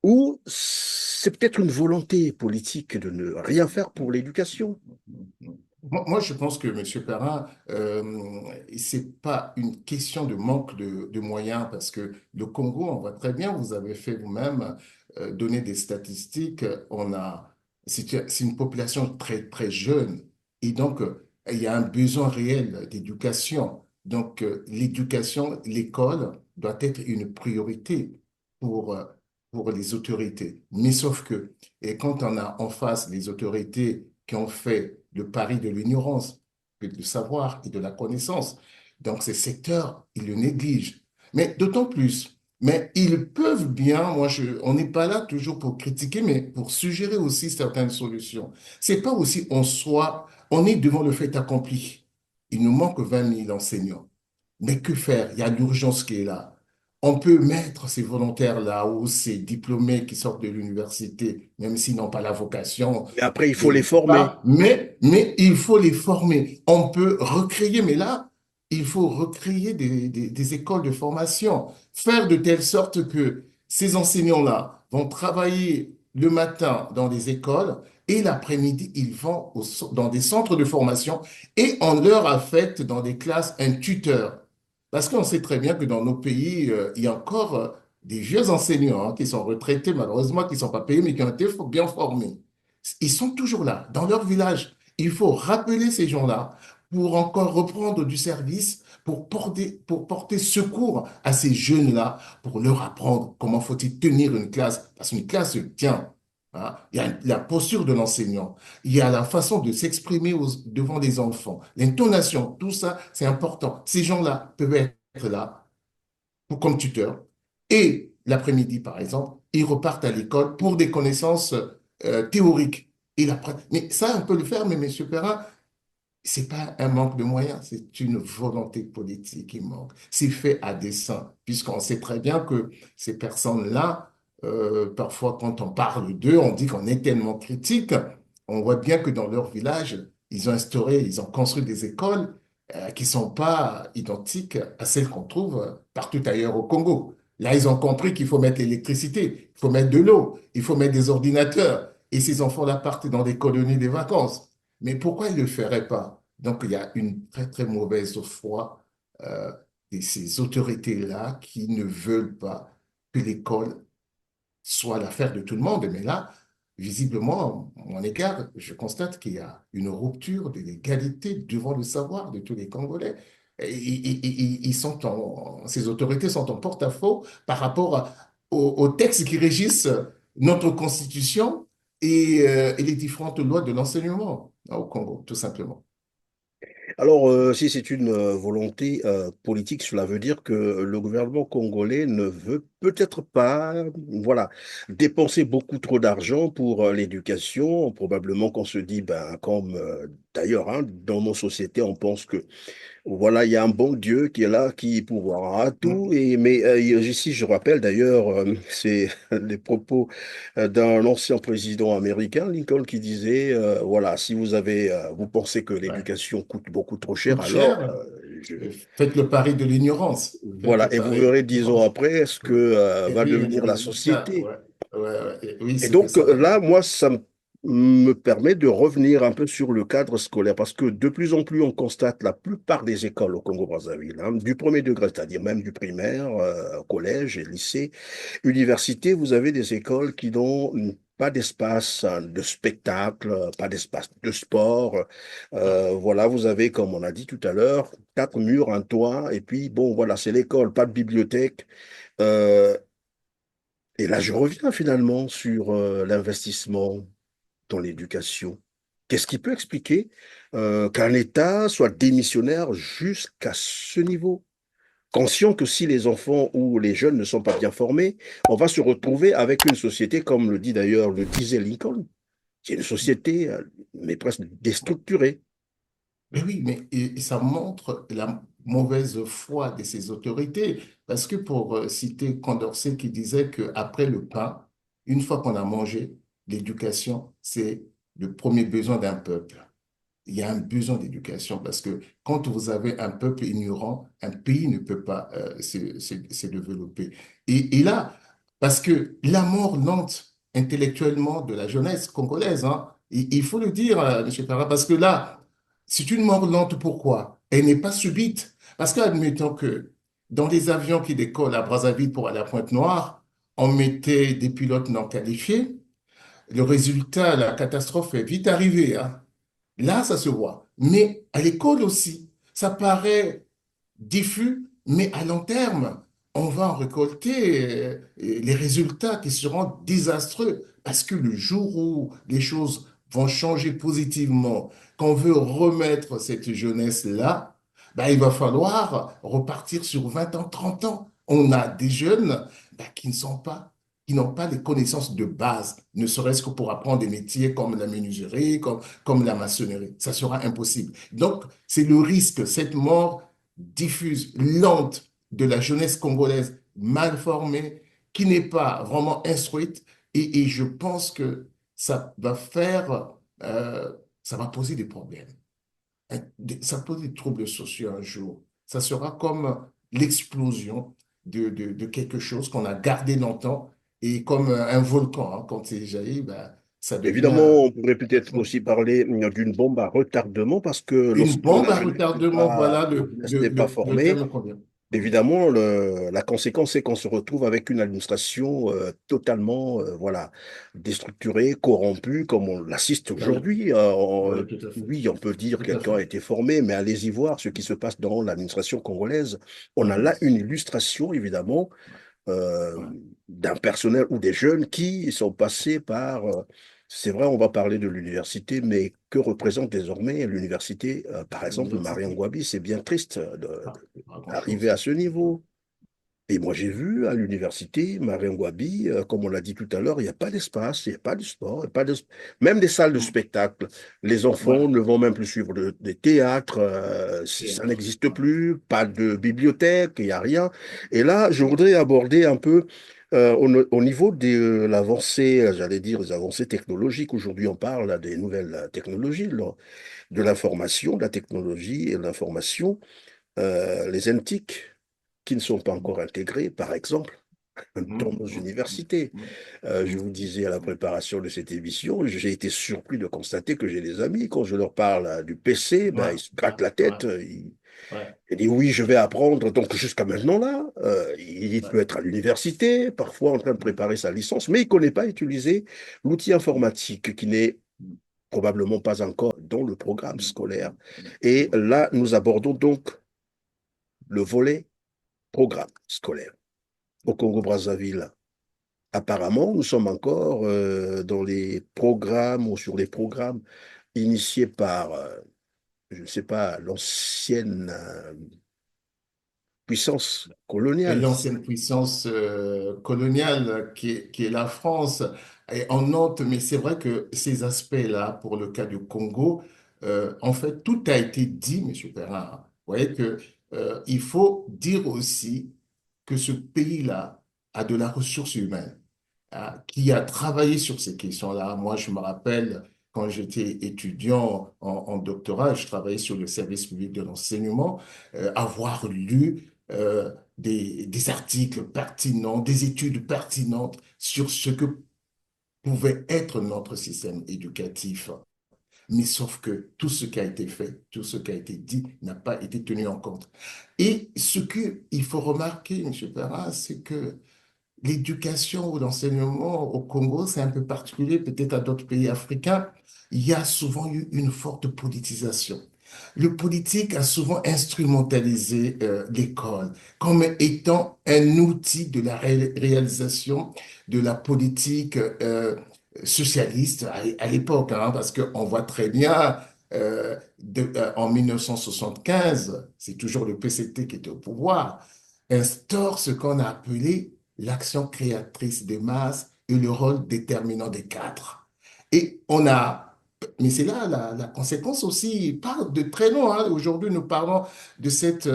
ou c'est peut-être une volonté politique de ne rien faire pour l'éducation? Moi, je pense que, Monsieur Perrin, c'est pas une question de manque de moyens, parce que le Congo, on voit très bien, vous avez fait vous-même donner des statistiques. C'est une population très, très jeune. Et donc, il y a un besoin réel d'éducation. Donc, l'éducation, l'école doit être une priorité pour, euh, pour les autorités. Mais sauf que, et quand on a en face les autorités qui ont fait le pari de l'ignorance, du savoir et de la connaissance. Donc, ces secteurs, ils le négligent. Mais d'autant plus, mais ils peuvent bien, on n'est pas là toujours pour critiquer, mais pour suggérer aussi certaines solutions. C'est pas aussi on est devant le fait accompli. Il nous manque 20 000 enseignants. Mais que faire? Il y a l'urgence qui est là. On peut mettre ces volontaires là ou ces diplômés qui sortent de l'université, même s'ils n'ont pas la vocation, Mais après, il faut des les former. pas, mais il faut les former. On peut recréer, mais là, il faut recréer des écoles de formation, faire de telle sorte que ces enseignants-là vont travailler le matin dans des écoles et l'après-midi, ils vont dans des centres de formation et on leur a fait dans des classes un tuteur. Parce qu'on sait très bien que dans nos pays, il y a encore des vieux enseignants qui sont retraités, malheureusement, qui ne sont pas payés, mais qui ont été bien formés. Ils sont toujours là, dans leur village. Il faut rappeler ces gens-là pour encore reprendre du service, pour porter secours à ces jeunes-là, pour leur apprendre comment faut-il tenir une classe. Parce qu'une classe se tient. hein. Il y a la posture de l'enseignant, il y a la façon de s'exprimer devant les enfants, l'intonation, tout ça, c'est important. Ces gens-là peuvent être là comme tuteurs et l'après-midi, par exemple, ils repartent à l'école pour des connaissances théoriques. Mais ça, on peut le faire, mais M. Perrin, c'est pas un manque de moyens, c'est une volonté politique qui manque. C'est fait à dessein, puisqu'on sait très bien que ces personnes-là, parfois quand on parle d'eux, on dit qu'on est tellement critique. On voit bien que dans leur village, ils ont construit des écoles qui sont pas identiques à celles qu'on trouve partout ailleurs au Congo. Là, ils ont compris qu'il faut mettre l'électricité, il faut mettre de l'eau, il faut mettre des ordinateurs. Et ces enfants-là partent dans des colonies de vacances. Mais pourquoi ils ne le feraient pas? Donc, il y a une très, très mauvaise foi de ces autorités-là qui ne veulent pas que l'école soit l'affaire de tout le monde. Mais là, visiblement, à mon égard, je constate qu'il y a une rupture de l'égalité devant le savoir de tous les Congolais. Ces autorités sont en porte-à-faux par rapport aux textes qui régissent notre constitution et les différentes lois de l'enseignement au Congo, tout simplement. Alors, si c'est une volonté politique, cela veut dire que le gouvernement congolais ne veut peut-être pas, voilà, dépenser beaucoup trop d'argent pour l'éducation. Probablement qu'on se dit, ben, comme d'ailleurs, hein, dans nos sociétés, on pense que voilà, il y a un bon Dieu qui est là, qui pourvoira à Mm. tout. Mais ici, je rappelle d'ailleurs, c'est les propos d'un ancien président américain, Lincoln, qui disait, voilà, si vous pensez que Ouais. l'éducation coûte beaucoup trop cher, Coûte alors cher. Faites le pari de l'ignorance. Faites le voilà, et vous pari de verrez 10 ans l'ignorance. après ce que Et va puis, il y a des devenir la résultats. société. Ouais. Ouais, ouais. Oui, Et c'est que donc ça va là, donner. moi, me permet de revenir un peu sur le cadre scolaire, parce que de plus en plus, on constate la plupart des écoles au Congo-Brazzaville, hein, du premier degré, c'est-à-dire même du primaire, collège et lycée, université, vous avez des écoles qui n'ont pas d'espace de spectacle, pas d'espace de sport. Voilà, vous avez, comme on a dit tout à l'heure, quatre murs, un toit, et puis bon, voilà, c'est l'école, pas de bibliothèque. Euh, et là, je reviens finalement sur l'investissement dans l'éducation. Qu'est-ce qui peut expliquer qu'un État soit démissionnaire jusqu'à ce niveau? Conscient que si les enfants ou les jeunes ne sont pas bien formés, on va se retrouver avec une société, comme le disait Lincoln, qui est une société, mais presque déstructurée. Mais oui, mais et ça montre la mauvaise foi de ces autorités. Parce que pour citer Condorcet qui disait qu'après le pain, une fois qu'on a mangé, l'éducation, c'est le premier besoin d'un peuple. Il y a un besoin d'éducation parce que quand vous avez un peuple ignorant, un pays ne peut pas se développer. Et là, parce que la mort lente intellectuellement de la jeunesse congolaise, hein, il faut le dire, M. Parra, parce que là, c'est une mort lente. Pourquoi? Elle n'est pas subite. Parce qu'admettons que dans les avions qui décollent à Brazzaville pour aller à Pointe-Noire, on mettait des pilotes non qualifiés. Le résultat, la catastrophe est vite arrivée, hein. Là, ça se voit. Mais à l'école aussi, ça paraît diffus, mais à long terme, on va en récolter les résultats qui seront désastreux. Parce que le jour où les choses vont changer positivement, qu'on veut remettre cette jeunesse-là, ben, il va falloir repartir sur 20 ans, 30 ans. On a des jeunes ben, qui n'ont pas les connaissances de base, ne serait-ce que pour apprendre des métiers comme la menuiserie, comme la maçonnerie. Ça sera impossible. Donc, c'est le risque, cette mort diffuse, lente de la jeunesse congolaise mal formée, qui n'est pas vraiment instruite. Et je pense que ça va ça va poser des problèmes. Ça pose des troubles sociaux un jour. Ça sera comme l'explosion de quelque chose qu'on a gardé longtemps et comme un volcan, hein, quand il jaillit, ben, ça Évidemment, devient on pourrait peut-être aussi parler d'une bombe à retardement parce que une lorsque bombe à retardement. Voilà la jeunesse n'est pas le formée, terme qu'on vient. évidemment, la conséquence, c'est qu'on se retrouve avec une administration totalement voilà, déstructurée, corrompue, comme on l'assiste Voilà, aujourd'hui. voilà, tout à fait. Oui, on peut dire Tout à quelqu'un fait. a été formé, mais allez-y voir ce qui se passe dans l'administration congolaise. On a là Congolaise. une illustration, évidemment, euh, Ouais. d'un personnel ou des jeunes qui sont passés par... c'est vrai, on va parler de l'université, mais que représente désormais l'université? Par exemple, Mariam L'université, Gouabi, c'est bien triste pas d'arriver grand-chose. à ce niveau. Et moi, j'ai vu à l'université, Mariam Gouabi, comme on l'a dit tout à l'heure, il n'y a pas d'espace, il n'y a pas de sport, il y a pas de... même des salles de Mm. spectacle. Les enfants Ouais. ne vont même plus suivre des théâtres, ça Théâtre. n'existe Ouais. plus, pas de bibliothèque, il n'y a rien. Et là, je voudrais aborder un peu au niveau de l'avancée, j'allais dire, les avancées technologiques. Aujourd'hui, on parle là, des nouvelles technologies, là, de l'information, de la technologie et de l'information, les NTIC qui ne sont pas encore intégrés, par exemple, dans Mhm. nos Mhm. universités. Mhm. Je Mhm. vous disais à la préparation de cette émission, j'ai été surpris de constater que j'ai des amis, quand je leur parle du PC, Ouais. ben, ils se Ouais. grattent la Ouais. tête, Ouais. ils disent oui, je vais apprendre. Donc jusqu'à maintenant, là, il Ouais. peut être à l'université, parfois en train de préparer sa licence, mais il ne connaît pas utiliser l'outil informatique qui n'est probablement pas encore dans le programme scolaire. Et là, nous abordons donc le volet programme scolaire. Au Congo-Brazzaville, apparemment, nous sommes encore dans les programmes ou sur les programmes initiés par, je ne sais pas, l'ancienne puissance Et coloniale. l'ancienne puissance coloniale qui est la France. Et on note, mais c'est vrai que ces aspects-là, pour le cas du Congo, en fait, tout a été dit, Monsieur Perrin. Vous voyez que, il faut dire aussi que ce pays-là a de la ressource humaine, hein, qui a travaillé sur ces questions-là. Moi, je me rappelle, quand j'étais étudiant en doctorat, je travaillais sur le service public de l'enseignement, avoir lu des articles pertinents, des études pertinentes sur ce que pouvait être notre système éducatif. Mais sauf que tout ce qui a été fait, tout ce qui a été dit n'a pas été tenu en compte. Et ce qu'il faut remarquer, M. Perrin, c'est que l'éducation ou l'enseignement au Congo, c'est un peu particulier, peut-être à d'autres pays africains. Il y a souvent eu une forte politisation. Le politique a souvent instrumentalisé l'école comme étant un outil de la réalisation de la politique socialiste à l'époque, hein, parce qu'on voit très bien en 1975, c'est toujours le PCT qui était au pouvoir, instaure ce qu'on a appelé l'action créatrice des masses et le rôle déterminant des cadres. Et on a, mais c'est là la conséquence aussi, part de très loin, hein. Aujourd'hui, nous parlons de cette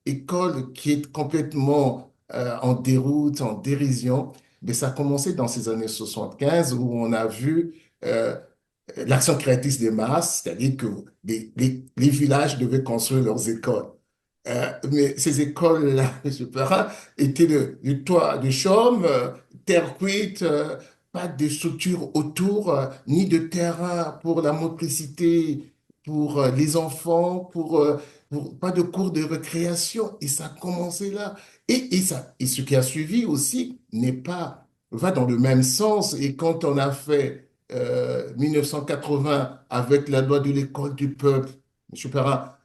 école qui est complètement en déroute, en dérision. Mais ça a commencé dans ces années 75 où on a vu l'action créatrice des masses, c'est-à-dire que les villages devaient construire leurs écoles. Mais ces écoles-là, M. Perrin, étaient le toit de chaume, terre cuite, pas de structure autour, ni de terrain pour la motricité, pour les enfants, pas de cours de récréation. Et ça a commencé là. Et ce qui a suivi aussi va dans le même sens. Et quand on a fait 1980 avec la loi de l'école du peuple, M. Perrin,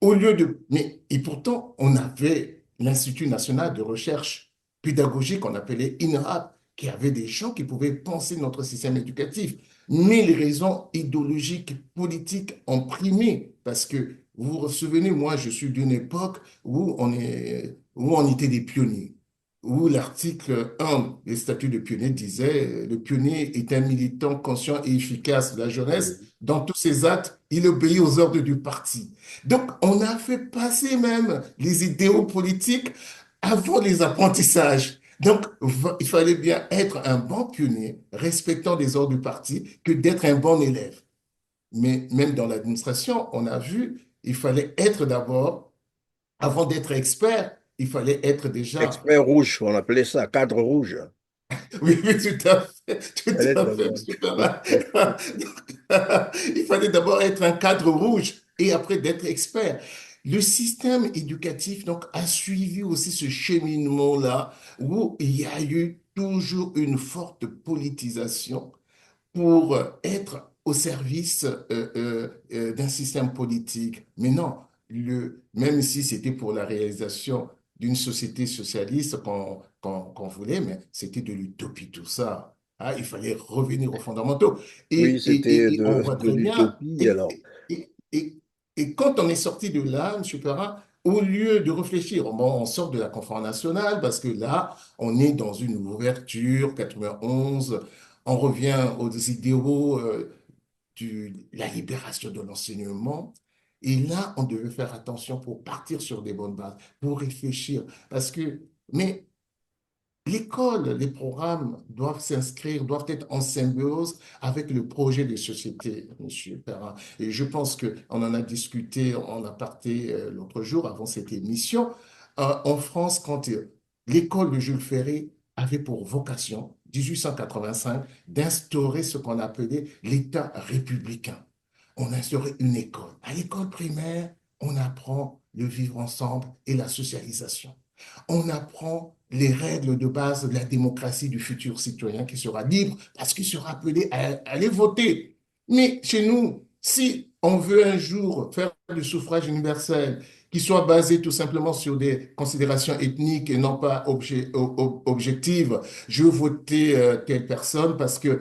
et pourtant, on avait l'Institut national de recherche pédagogique qu'on appelait INRAP, qui avait des gens qui pouvaient penser notre système éducatif. Mais les raisons idéologiques, politiques ont primé, parce que vous vous souvenez, moi, je suis d'une époque où on était des pionniers, où l'article 1 des statuts de pionnier disait le pionnier est un militant conscient et efficace de la jeunesse. Dans tous ses actes, il obéit aux ordres du parti. Donc, on a fait passer même les idéaux politiques avant les apprentissages. Donc, il fallait bien être un bon pionnier, respectant les ordres du parti, que d'être un bon élève. Mais même dans l'administration, on a vu, il fallait être d'abord, avant d'être expert, il fallait être déjà. Expert rouge, on appelait ça, cadre rouge. Oui, oui, tout Elle est à fait, d'abord. monsieur Perrin. Il fallait d'abord être un cadre rouge et après d'être expert. Le système éducatif donc a suivi aussi ce cheminement-là où il y a eu toujours une forte politisation pour être au service d'un système politique. Mais non, même si c'était pour la réalisation d'une société socialiste qu'on voulait, mais c'était de l'utopie tout ça. Ah, il fallait revenir aux fondamentaux. Oui, c'était Et on voit de très bien. l'utopie. Alors, Et quand on est sorti de là, M. Perrin, au lieu de réfléchir, bon, on sort de la conférence nationale parce que là, on est dans une ouverture, 91, on revient aux idéaux de la libération de l'enseignement. Et là, on devait faire attention pour partir sur des bonnes bases, pour réfléchir. Mais l'école, les programmes doivent s'inscrire, doivent être en symbiose avec le projet de société, Monsieur Perrin. Et je pense qu'on en a discuté en aparté l'autre jour, avant cette émission. En France, quand l'école de Jules Ferry avait pour vocation, 1885, d'instaurer ce qu'on appelait l'État républicain. On instaurait une école. À l'école primaire, on apprend le vivre ensemble et la socialisation. On apprend les règles de base de la démocratie du futur citoyen qui sera libre parce qu'il sera appelé à aller voter. Mais chez nous, si on veut un jour faire du suffrage universel qui soit basé tout simplement sur des considérations ethniques et non pas objectives, je veux voter telle personne parce que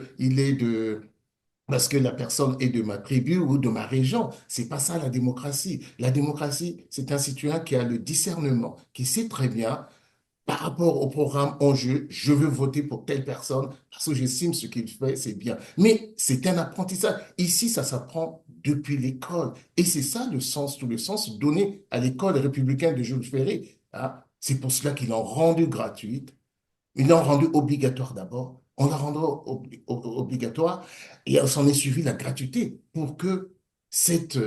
la personne est de ma tribu ou de ma région. C'est pas ça la démocratie. La démocratie, c'est un citoyen qui a le discernement, qui sait très bien par rapport au programme en jeu, je veux voter pour telle personne parce que j'estime ce qu'il fait, c'est bien. Mais c'est un apprentissage. Ici, ça s'apprend depuis l'école. Et c'est ça le sens, tout le sens donné à l'école républicaine de Jules Ferry. Hein. C'est pour cela qu'ils l'ont rendue gratuite. Ils l'ont rendue obligatoire d'abord. On l'a rendue obligatoire et on s'en est suivi la gratuité cette,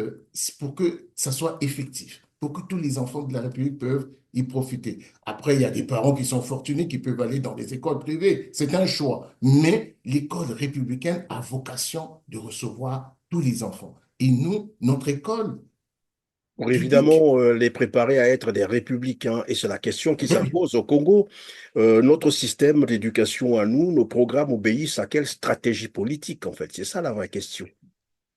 pour que ça soit effectif, pour que tous les enfants de la République peuvent y profiter. Après, il y a des parents qui sont fortunés qui peuvent aller dans les écoles privées. C'est un choix. Mais l'école républicaine a vocation de recevoir tous les enfants. Et nous, notre école pour publique, évidemment les préparer à être des républicains. Et c'est la question qui ben oui, s'impose au Congo. Notre système d'éducation à nous, nos programmes obéissent à quelle stratégie politique, en fait? C'est ça la vraie question.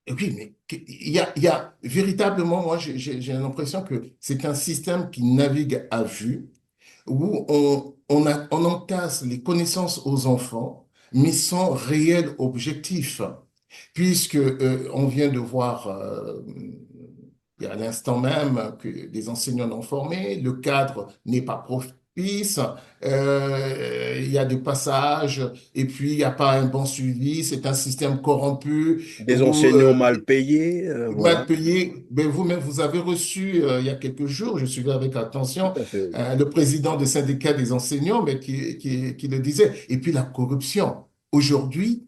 oui, mais il y a véritablement, moi, j'ai l'impression que c'est un système qui navigue à vue, où on entasse les connaissances aux enfants, mais sans réel objectif. Puisque on vient de voir à l'instant même que des enseignants non formés, le cadre n'est pas propice, il y a des passages et puis il n'y a pas un bon suivi, c'est un système corrompu Des où enseignants mal payés, voilà, mal payé. Ben, vous-même, vous avez reçu il y a quelques jours, je suivais avec tout attention à fait. le président du syndicat des enseignants mais qui le disait. Et puis la corruption. Aujourd'hui,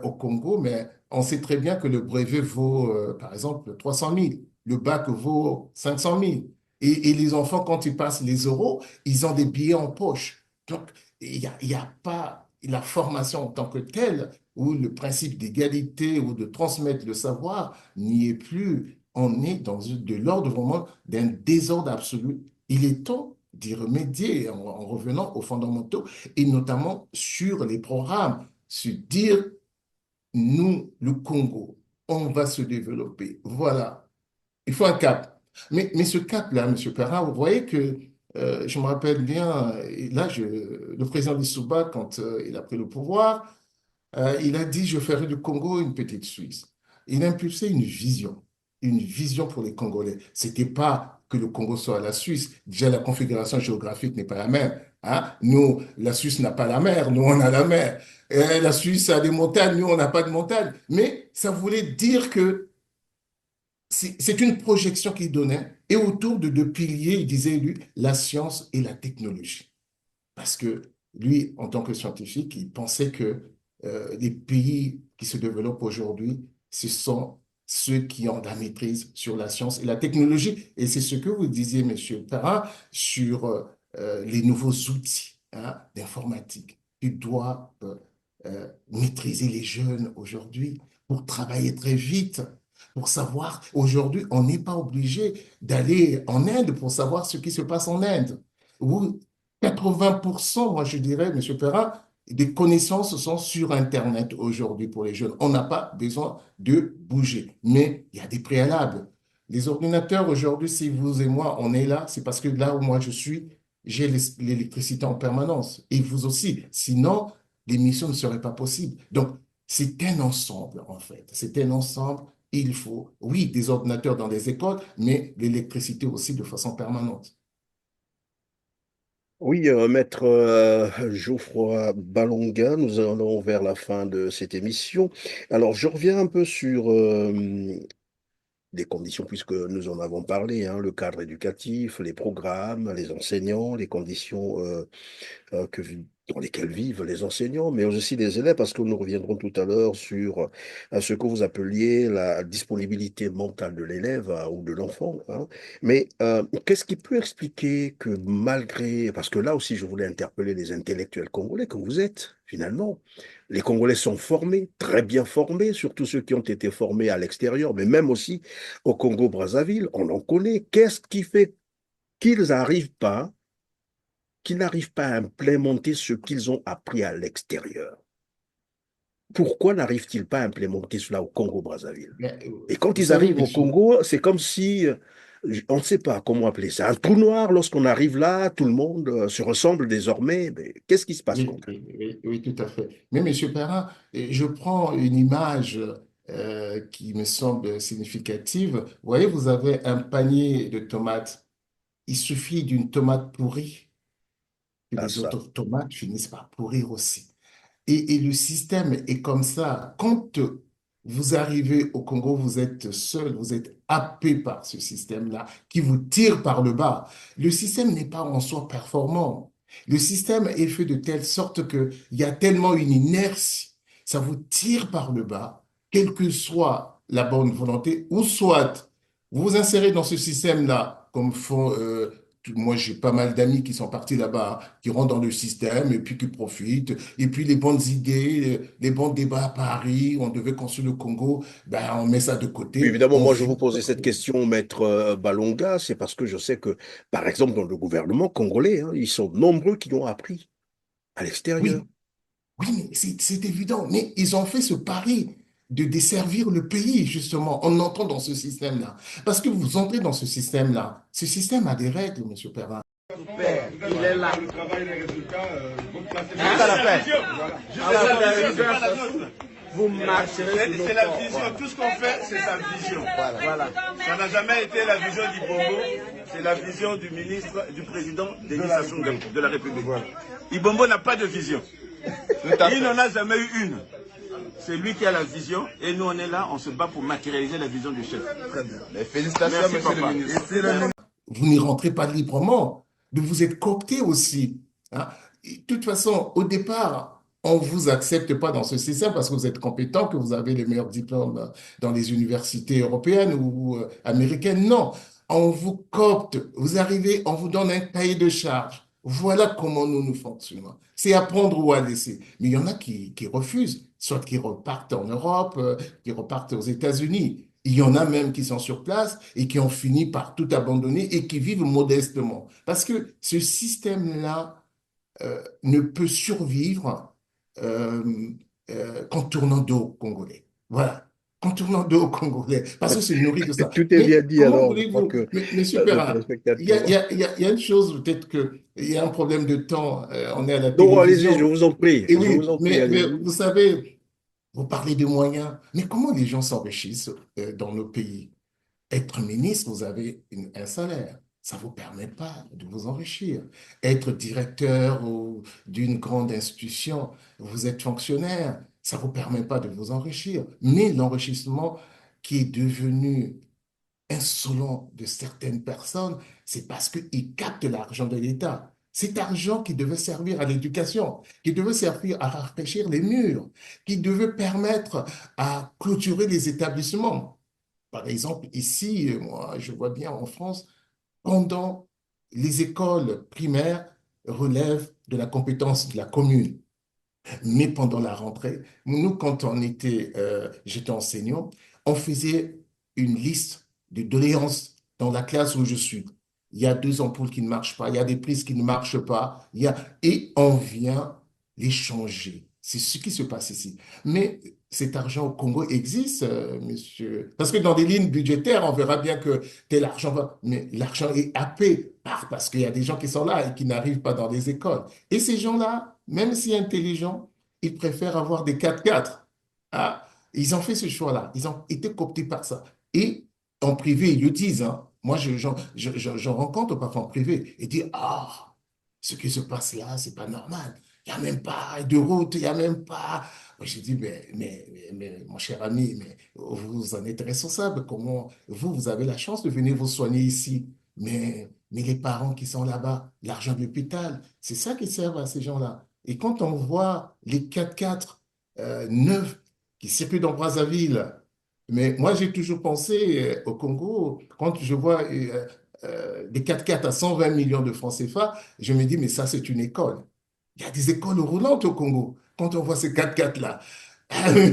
au Congo, mais on sait très bien que le brevet vaut, par exemple, 300 000. Le bac vaut 500 000. Et les enfants, quand ils passent les euros, ils ont des billets en poche. Donc, il y a pas la formation en tant que telle, ou le principe d'égalité ou de transmettre le savoir n'y est plus. On est dans de l'ordre vraiment d'un désordre absolu. Il est temps d'y remédier en revenant aux fondamentaux et notamment sur les programmes, se dire, nous, le Congo, on va se développer. Voilà, il faut un cap. Mais ce cap-là, M. Perrin, vous voyez que je me rappelle bien, et là, le président Lissouba, quand il a pris le pouvoir, il a dit, je ferai du Congo une petite Suisse. Il a impulsé une vision pour les Congolais. C'était pas que le Congo soit la Suisse. Déjà, la configuration géographique n'est pas la même. Hein. Nous, la Suisse n'a pas la mer, nous, on a la mer. La Suisse a des montagnes, nous, on n'a pas de montagnes. Mais ça voulait dire que c'est une projection qu'il donnait. Et autour de deux piliers, il disait, lui, la science et la technologie. Parce que lui, en tant que scientifique, il pensait que les pays qui se développent aujourd'hui, ce sont ceux qui ont la maîtrise sur la science et la technologie. Et c'est ce que vous disiez, Monsieur Perrin, sur les nouveaux outils hein, d'informatique qui doivent maîtriser les jeunes aujourd'hui pour travailler très vite. Pour savoir, aujourd'hui, on n'est pas obligé d'aller en Inde pour savoir ce qui se passe en Inde. Où 80%, moi je dirais, Monsieur Perrin, des connaissances sont sur Internet aujourd'hui pour les jeunes. On n'a pas besoin de bouger. Mais il y a des préalables. Les ordinateurs aujourd'hui, si vous et moi, on est là, c'est parce que là où moi je suis, j'ai l'électricité en permanence. Et vous aussi. Sinon, l'émission ne serait pas possible. Donc, c'est un ensemble, en fait. C'est un ensemble. Il faut, oui, des ordinateurs dans les écoles, mais l'électricité aussi de façon permanente. Oui, maître Geoffroy Balonga, nous allons vers la fin de cette émission. Alors, je reviens un peu sur des conditions, puisque nous en avons parlé, hein, le cadre éducatif, les programmes, les enseignants, les conditions dans lesquelles vivent les enseignants, mais aussi les élèves, parce que nous reviendrons tout à l'heure sur ce que vous appeliez la disponibilité mentale de l'élève ou de l'enfant, hein. Mais qu'est-ce qui peut expliquer que malgré, parce que là aussi je voulais interpeller les intellectuels congolais que vous êtes, finalement, les Congolais sont formés, très bien formés, surtout ceux qui ont été formés à l'extérieur, mais même aussi au Congo-Brazzaville, on en connaît. Qu'est-ce qui fait qu'ils n'arrivent pas à implémenter ce qu'ils ont appris à l'extérieur? Pourquoi n'arrivent-ils pas à implémenter cela au Congo-Brazzaville? Mais, Et quand vous ils savez, arrivent au monsieur, Congo, c'est comme si, on ne sait pas comment appeler ça, un trou noir. Lorsqu'on arrive là, tout le monde se ressemble désormais. Mais qu'est-ce qui se passe oui, concrètement? oui, oui, oui, tout à fait. Mais monsieur Perrin, je prends une image qui me semble significative. Vous voyez, vous avez un panier de tomates. Il suffit d'une tomate pourrie que Ah, les ça. autres tomates finissent par pourrir aussi. Et le système est comme ça. Quand vous arrivez au Congo, vous êtes seul, vous êtes happé par ce système-là qui vous tire par le bas. Le système n'est pas en soi performant. Le système est fait de telle sorte qu'il y a tellement une inertie, ça vous tire par le bas, quelle que soit la bonne volonté, ou soit vous vous insérez dans ce système-là, comme font moi, j'ai pas mal d'amis qui sont partis là-bas, hein, qui rentrent dans le système et puis qui profitent. Et puis les bonnes idées, les bons débats à Paris, on devait construire le Congo, ben, on met ça de Oui, côté, évidemment, on moi, je vous vit. posais cette question, maître Balonga, c'est parce que je sais que, par exemple, dans le gouvernement congolais, hein, ils sont nombreux qui ont appris à l'extérieur. Oui, oui, mais c'est évident. Mais ils ont fait ce pari de desservir le pays, justement, en entrant dans ce système-là. Parce que vous entrez dans ce système-là. Ce système a des règles, monsieur Perrin. Il est là. Le travail, les résultats, c'est ça la paix. Vous marcherez. C'est la vision. Tout ce qu'on fait, c'est sa vision. Voilà. Ça n'a jamais été la vision d'Ibombo. C'est la vision du ministre, du président de la République. Ibombo n'a pas de vision. Il n'en a jamais eu une. C'est lui qui a la vision et nous on est là, on se bat pour matérialiser la vision du chef. Très bien. Mais félicitations, merci, monsieur le ministre. Vous n'y rentrez pas librement, mais vous êtes coopté aussi, hein. Et de toute façon, au départ, on ne vous accepte pas dans ce système parce que vous êtes compétent, que vous avez les meilleurs diplômes dans les universités européennes ou américaines. Non, on vous coopte. Vous arrivez, on vous donne un cahier de charges. Voilà comment nous fonctionnons. C'est à prendre ou à laisser. Mais il y en a qui refusent, soit qui repartent en Europe, qui repartent aux États-Unis. Il y en a même qui sont sur place et qui ont fini par tout abandonner et qui vivent modestement. Parce que ce système-là ne peut survivre euh, qu'en tournant dos aux Congolais. Voilà. Qu'en tournant dos aux Congolais. Parce que c'est nourri de ça. Tout est bien Mais dit comment alors, je crois voulez-vous, que mais le Perrin, il y a, téléspectateur. il y a- il y a- il y a une chose, peut-être qu'il y a un problème de temps. On est à la Non, allez-y, je télévision. vous en prie, Et je vous oui, en prie, mais allez-y. vous savez, vous parlez de moyens. Mais comment les gens s'enrichissent dans nos pays? Être ministre, vous avez un salaire. Ça ne vous permet pas de vous enrichir. Être directeur d'une grande institution, vous êtes fonctionnaire, ça ne vous permet pas de vous enrichir. Mais l'enrichissement qui est devenu insolent de certaines personnes, c'est parce qu'ils captent l'argent de l'État. Cet argent qui devait servir à l'éducation, qui devait servir à rafraîchir les murs, qui devait permettre à clôturer les établissements. Par exemple, ici, moi, je vois bien en France, pendant les écoles primaires relèvent de la compétence de la commune. Mais pendant la rentrée, nous, quand j'étais enseignant, on faisait une liste de doléances dans la classe où je suis. Il y a deux ampoules qui ne marchent pas, il y a des prises qui ne marchent pas, et on vient les changer. C'est ce qui se passe ici. Mais cet argent au Congo existe, monsieur. Parce que dans des lignes budgétaires, on verra bien que tel argent va, mais l'argent est happé parce qu'il y a des gens qui sont là et qui n'arrivent pas dans les écoles. Et ces gens-là, même si intelligents, ils préfèrent avoir des 4x4. Ah, ils ont fait ce choix-là. Ils ont été cooptés par ça. Et en privé, ils le disent, hein. Moi, j'en rencontre parfois en privé. Ils disent, ah, ce qui se passe là, c'est pas normal. Il n'y a même pas de route, il n'y a même pas. Moi, j'ai dit, mais, mon cher ami, mais vous en êtes responsable. Comment vous avez la chance de venir vous soigner ici. Mais les parents qui sont là-bas, l'argent de l'hôpital, c'est ça qui sert à ces gens-là. Et quand on voit les 4x4 neufs qui circulent dans Brazzaville, mais moi, j'ai toujours pensé au Congo, quand je vois des 4x4 à 120 millions de francs CFA, je me dis, mais ça, c'est une école. Il y a des écoles roulantes au Congo. Quand on voit ces 4x4-là,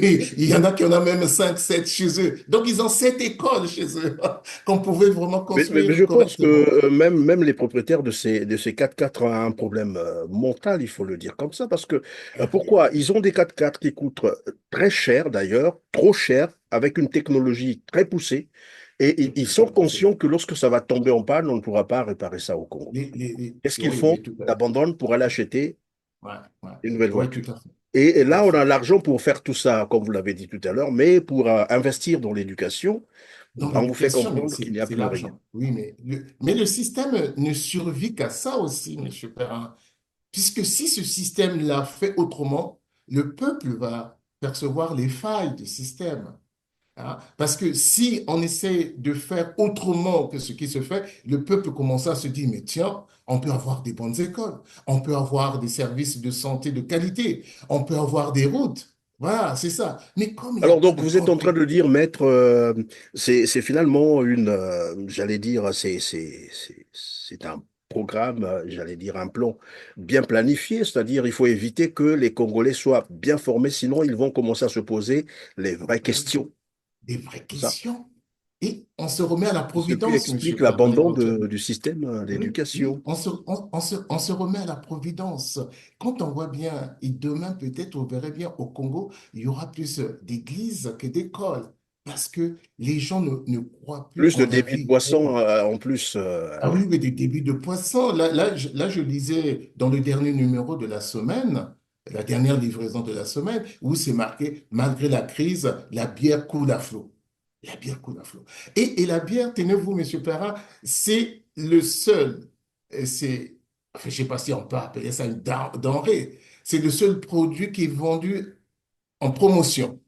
il y en a qui en ont même 5, 7 chez eux. Donc, ils ont 7 écoles chez eux qu'on pouvait vraiment Mais construire je pense que correctement. même les propriétaires de ces 4x4 ont un problème mental, il faut le dire comme ça, parce que pourquoi? Ils ont des 4x4 qui coûtent très cher d'ailleurs, trop cher, avec une technologie très poussée, et ils sont conscients que lorsque ça va tomber en panne, on ne pourra pas réparer ça au Congo. Qu'est-ce qu'ils Oui, font? oui, tout Ils à fait. abandonnent pour aller acheter Ouais, ouais. une nouvelle Oui, voiture. tout à fait. Et Tout à là, on fait. a l'argent pour faire tout ça, comme vous l'avez dit tout à l'heure, mais pour investir dans l'éducation, Dans on vous fait l'éducation, mais comprendre qu'il n'y a c'est plus rien. l'argent. Oui, mais le système ne survit qu'à ça aussi, M. Perrin. Puisque si ce système-là fait autrement, le peuple va percevoir les failles du système. Hein. Parce que si on essaie de faire autrement que ce qui se fait, le peuple commence à se dire, mais tiens, on peut avoir des bonnes écoles, on peut avoir des services de santé de qualité, on peut avoir des routes. Voilà, c'est ça. Mais comme il n'y a Alors pas donc de vous êtes en train de dire, maître, c'est finalement une, j'allais dire, c'est un programme, j'allais dire un plan bien planifié, c'est-à-dire il faut éviter que les Congolais soient bien formés, sinon ils vont commencer à se poser les vraies questions. des vraies C'est ça. questions. Et on se remet à la Ce qui providence, explique Monsieur Perrin, l'abandon éventuellement. du système Oui, oui, d'éducation. on se remet à la providence. Quand on voit bien, et demain peut-être, on verrait bien au Congo, il y aura plus d'églises que d'écoles, parce que les gens ne croient plus Plus de en la débit de vie. boissons en plus. Ah oui, mais des débits de poissons. Là, je lisais dans le dernier numéro de la semaine, la dernière livraison de la semaine, où c'est marqué, malgré la crise, la bière coule à flot. La bière coule à flot. Et la bière, tenez-vous, Monsieur Perrin, c'est le seul, enfin, je ne sais pas si on peut appeler ça une denrée, c'est le seul produit qui est vendu en promotion.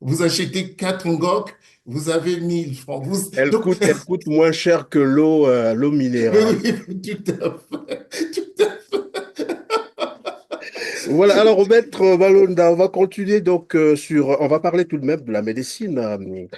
Vous achetez 4 ngok, vous avez 1 000 francs. Donc, Elle coûte moins cher que l'eau oui, minérale. oui, tout à fait. Tout à Voilà, alors Maître Malonda, on va continuer donc on va parler tout de même de la médecine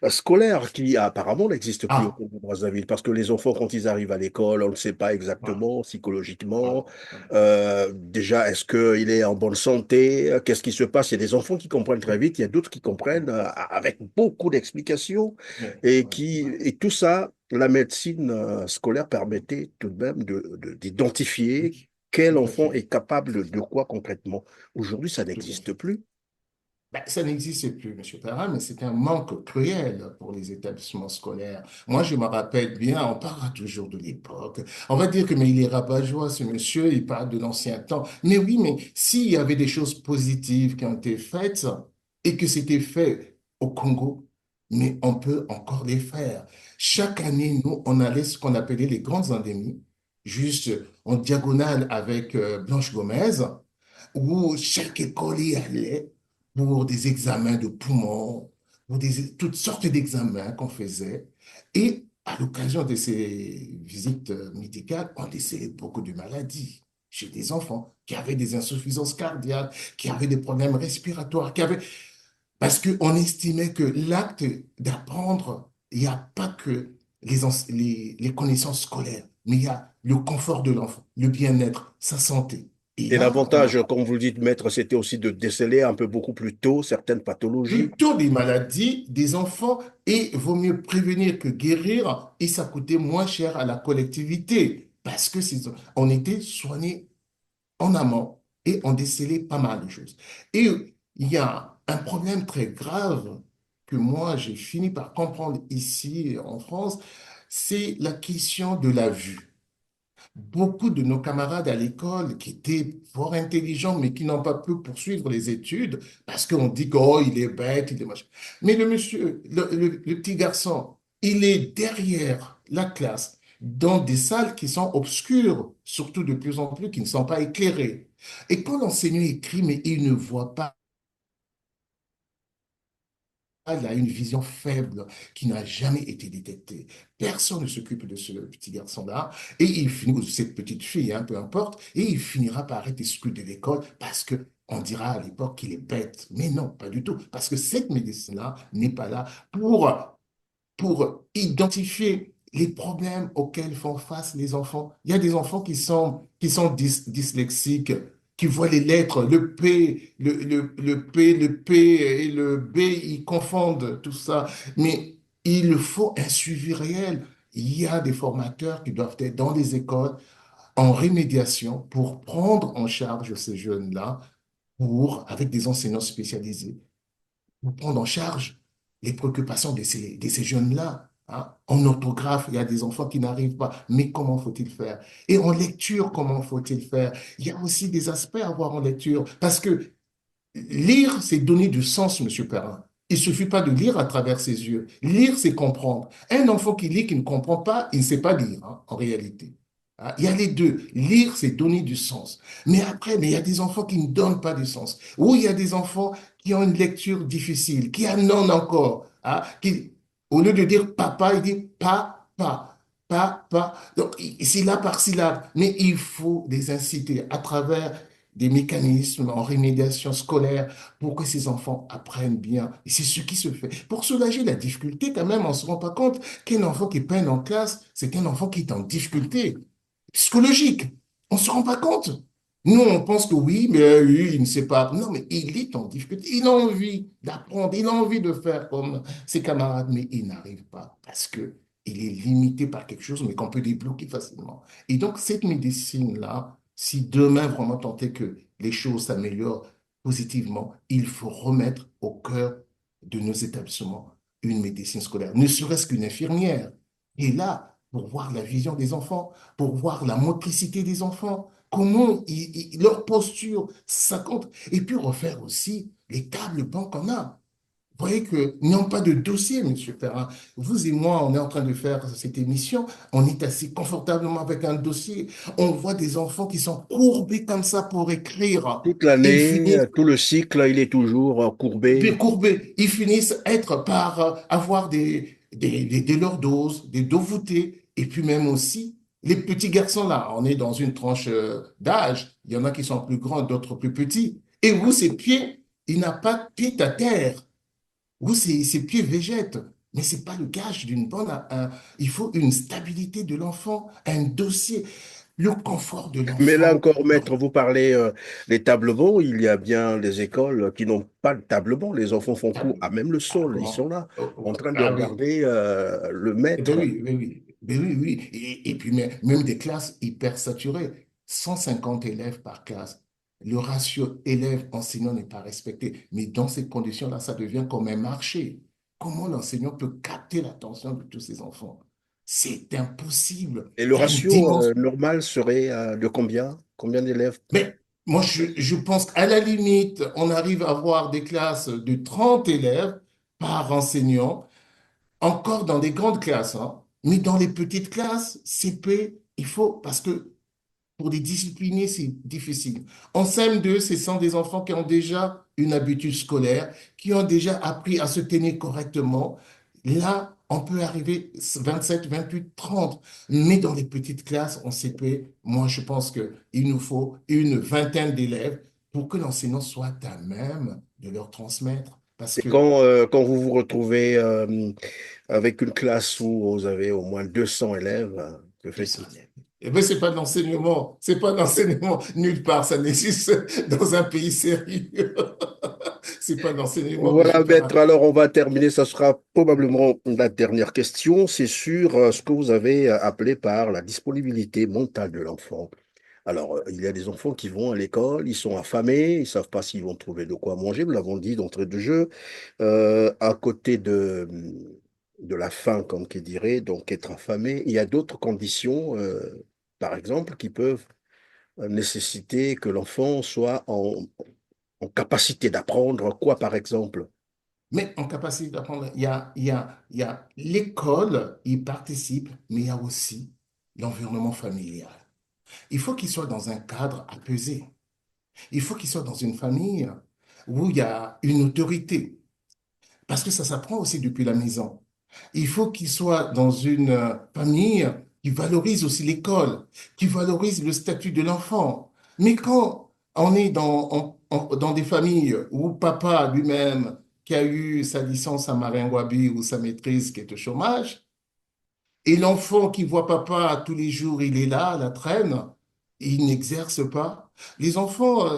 scolaire qui apparemment n'existe plus au Ah, Congo-Brazzaville parce que les enfants quand ils arrivent à l'école, on ne sait pas voilà, exactement psychologiquement. voilà, voilà. Déjà, est-ce qu'il est en bonne santé? Qu'est-ce qui se passe? Il y a des enfants qui comprennent très vite, il y a d'autres qui comprennent avec beaucoup d'explications Oui, et oui, et tout ça, la médecine scolaire permettait tout de même d'identifier oui, quel tout à enfant fait. est capable de quoi concrètement? Aujourd'hui, ça Tout à n'existe fait. plus. Ben, ça n'existe plus, Monsieur Perrin, mais c'est un manque cruel pour les établissements scolaires. Moi, je me rappelle bien, on parlera toujours de l'époque. On va dire que mais il est rabat-joie, ce monsieur, il parle de l'ancien temps. Mais oui, mais s'il y avait des choses positives qui ont été faites et que c'était fait au Congo, mais on peut encore les faire. Chaque année, nous, on allait ce qu'on appelait les grandes endémies, juste en diagonale avec Blanche Gomez, où chaque école y allait pour des examens de poumons, pour toutes sortes d'examens qu'on faisait. Et à l'occasion de ces visites médicales, on décelait beaucoup de maladies chez des enfants qui avaient des insuffisances cardiaques, qui avaient des problèmes respiratoires, parce qu'on estimait que l'acte d'apprendre, il n'y a pas que les connaissances scolaires, mais il y a le confort de l'enfant, le bien-être, sa santé. Et Et là, on a l'avantage, comme vous le dites, maître, c'était aussi de déceler un peu beaucoup plus tôt certaines pathologies. plutôt des maladies des enfants et vaut mieux prévenir que guérir et ça coûtait moins cher à la collectivité parce que on était soigné en amont et on décelait pas mal de choses. Et il y a un problème très grave que moi, j'ai fini par comprendre ici en France, c'est la question de la vue. Beaucoup de nos camarades à l'école qui étaient fort intelligents, mais qui n'ont pas pu poursuivre les études parce qu'on dit que, oh, il est bête, il est machin. Mais le monsieur, le petit garçon, il est derrière la classe, dans des salles qui sont obscures, surtout de plus en plus, qui ne sont pas éclairées. Et quand l'enseignant écrit, mais il ne voit pas, il a une vision faible qui n'a jamais été détectée. Personne ne s'occupe de ce petit garçon-là et il finit, ou cette petite fille, hein, peu importe, et il finira par être exclu de l'école parce que on dira à l'époque qu'il est bête. Mais non, pas du tout, parce que cette médecine-là n'est pas là pour identifier les problèmes auxquels font face les enfants. Il y a des enfants qui sont dyslexiques, qui voient les lettres, le P, le P et le B, ils confondent tout ça. Mais il faut un suivi réel. Il y a des formateurs qui doivent être dans les écoles en remédiation pour prendre en charge ces jeunes-là, avec des enseignants spécialisés pour prendre en charge les préoccupations de ces jeunes-là. Hein. En orthographe, il y a des enfants qui n'arrivent pas. Mais comment faut-il faire? Et en lecture, comment faut-il faire? Il y a aussi des aspects à voir en lecture. Parce que lire, c'est donner du sens, Monsieur Perrin. Il ne suffit pas de lire à travers ses yeux. Lire, c'est comprendre. Un enfant qui lit, qui ne comprend pas, il ne sait pas lire, hein, en réalité. Hein, il y a les deux. Lire, c'est donner du sens. Mais après, il y a des enfants qui ne donnent pas du sens. Ou il y a des enfants qui ont une lecture difficile, qui en ont encore. Hein, au lieu de dire papa, il dit papa, papa. Donc, syllabe par syllabe. Mais il faut les inciter à travers des mécanismes en remédiation scolaire pour que ces enfants apprennent bien. Et c'est ce qui se fait. Pour soulager la difficulté, quand même, on ne se rend pas compte qu'un enfant qui peine en classe, c'est un enfant qui est en difficulté psychologique. On ne se rend pas compte. Nous, on pense que oui, mais lui, il ne sait pas. Non, mais il est en difficulté. Il a envie d'apprendre, il a envie de faire comme ses camarades, mais il n'arrive pas parce que il est limité par quelque chose, mais qu'on peut débloquer facilement. Et donc, cette médecine-là, si demain, vraiment tant est que les choses s'améliorent positivement, il faut remettre au cœur de nos établissements une médecine scolaire, ne serait-ce qu'une infirmière. Et là, pour voir la vision des enfants, pour voir la motricité des enfants, comment leur posture, ça compte. Et puis refaire aussi les tables bancs qu'on a. Vous voyez qu'ils n'ont pas de dossier, Monsieur Ferrand. Vous et moi, on est en train de faire cette émission. On est assis confortablement avec un dossier. On voit des enfants qui sont courbés comme ça pour écrire. Toute Et ils l'année, finissent tout le cycle, il est toujours courbé. courbés. Ils finissent être par avoir des lordoses, des dos-voûtés. Et puis même aussi, les petits garçons là, on est dans une tranche d'âge. Il y en a qui sont plus grands, d'autres plus petits. Et vous, ses pieds, il n'a pas de pied à terre où ses pieds végètent. Mais ce n'est pas le gage d'une bonne... il faut une stabilité de l'enfant, un dossier, le confort de Mais là l'enfant. encore, maître, vous parlez des tables bancs. Il y a bien des écoles qui n'ont pas de table banc. Les enfants font cours à même le sol. Ils sont Comment? là, Oh, en oh, train de ah oui. regarder le Eh ben maître. oui, ben oui, ben oui, oui. Et puis même des classes hyper saturées, 150 élèves par classe. Le ratio élève-enseignant n'est pas respecté. Mais dans ces conditions-là, ça devient comme un marché. Comment l'enseignant peut capter l'attention de tous ces enfants? C'est impossible. Et le Il y a une ratio dimension. normal serait de combien? Combien d'élèves? Mais moi, je pense qu'à la limite, on arrive à avoir des classes de 30 élèves par enseignant, encore dans des grandes classes, hein. Mais dans les petites classes, CP, il faut, parce que pour les discipliner, c'est difficile. En CM2, ce sont des enfants qui ont déjà une habitude scolaire, qui ont déjà appris à se tenir correctement. Là, on peut arriver 27, 28, 30. Mais dans les petites classes, en CP, moi, je pense qu'il nous faut une vingtaine d'élèves pour que l'enseignant soit à même de leur transmettre. Parce Et que quand vous vous retrouvez avec une classe où vous avez au moins 200 élèves, que faites-il? eh bien, c'est pas de l'enseignement. C'est pas de l'enseignement nulle part. Ça n'existe dans un pays sérieux. C'est pas de l'enseignement, Voilà, monsieur maître. Perrin. Alors, on va terminer. Ça sera probablement la dernière question. C'est sur ce que vous avez appelé par la disponibilité mentale de l'enfant. Alors, il y a des enfants qui vont à l'école, ils sont affamés, ils ne savent pas s'ils vont trouver de quoi manger, nous l'avons dit d'entrée de jeu. À côté de la faim, comme qui dirait, donc être affamé, il y a d'autres conditions, par exemple, qui peuvent nécessiter que l'enfant soit en capacité d'apprendre quoi, par exemple? Mais en capacité d'apprendre, il y a l'école, il participe, mais il y a aussi l'environnement familial. Il faut qu'il soit dans un cadre apaisé. Il faut qu'il soit dans une famille où il y a une autorité, parce que ça s'apprend aussi depuis la maison. Il faut qu'il soit dans une famille qui valorise aussi l'école, qui valorise le statut de l'enfant. Mais quand on est dans des familles où papa lui-même, qui a eu sa licence à Maringouabi ou sa maîtrise qui est au chômage, et l'enfant qui voit papa tous les jours, il est là, à la traîne, il n'exerce pas. Les enfants,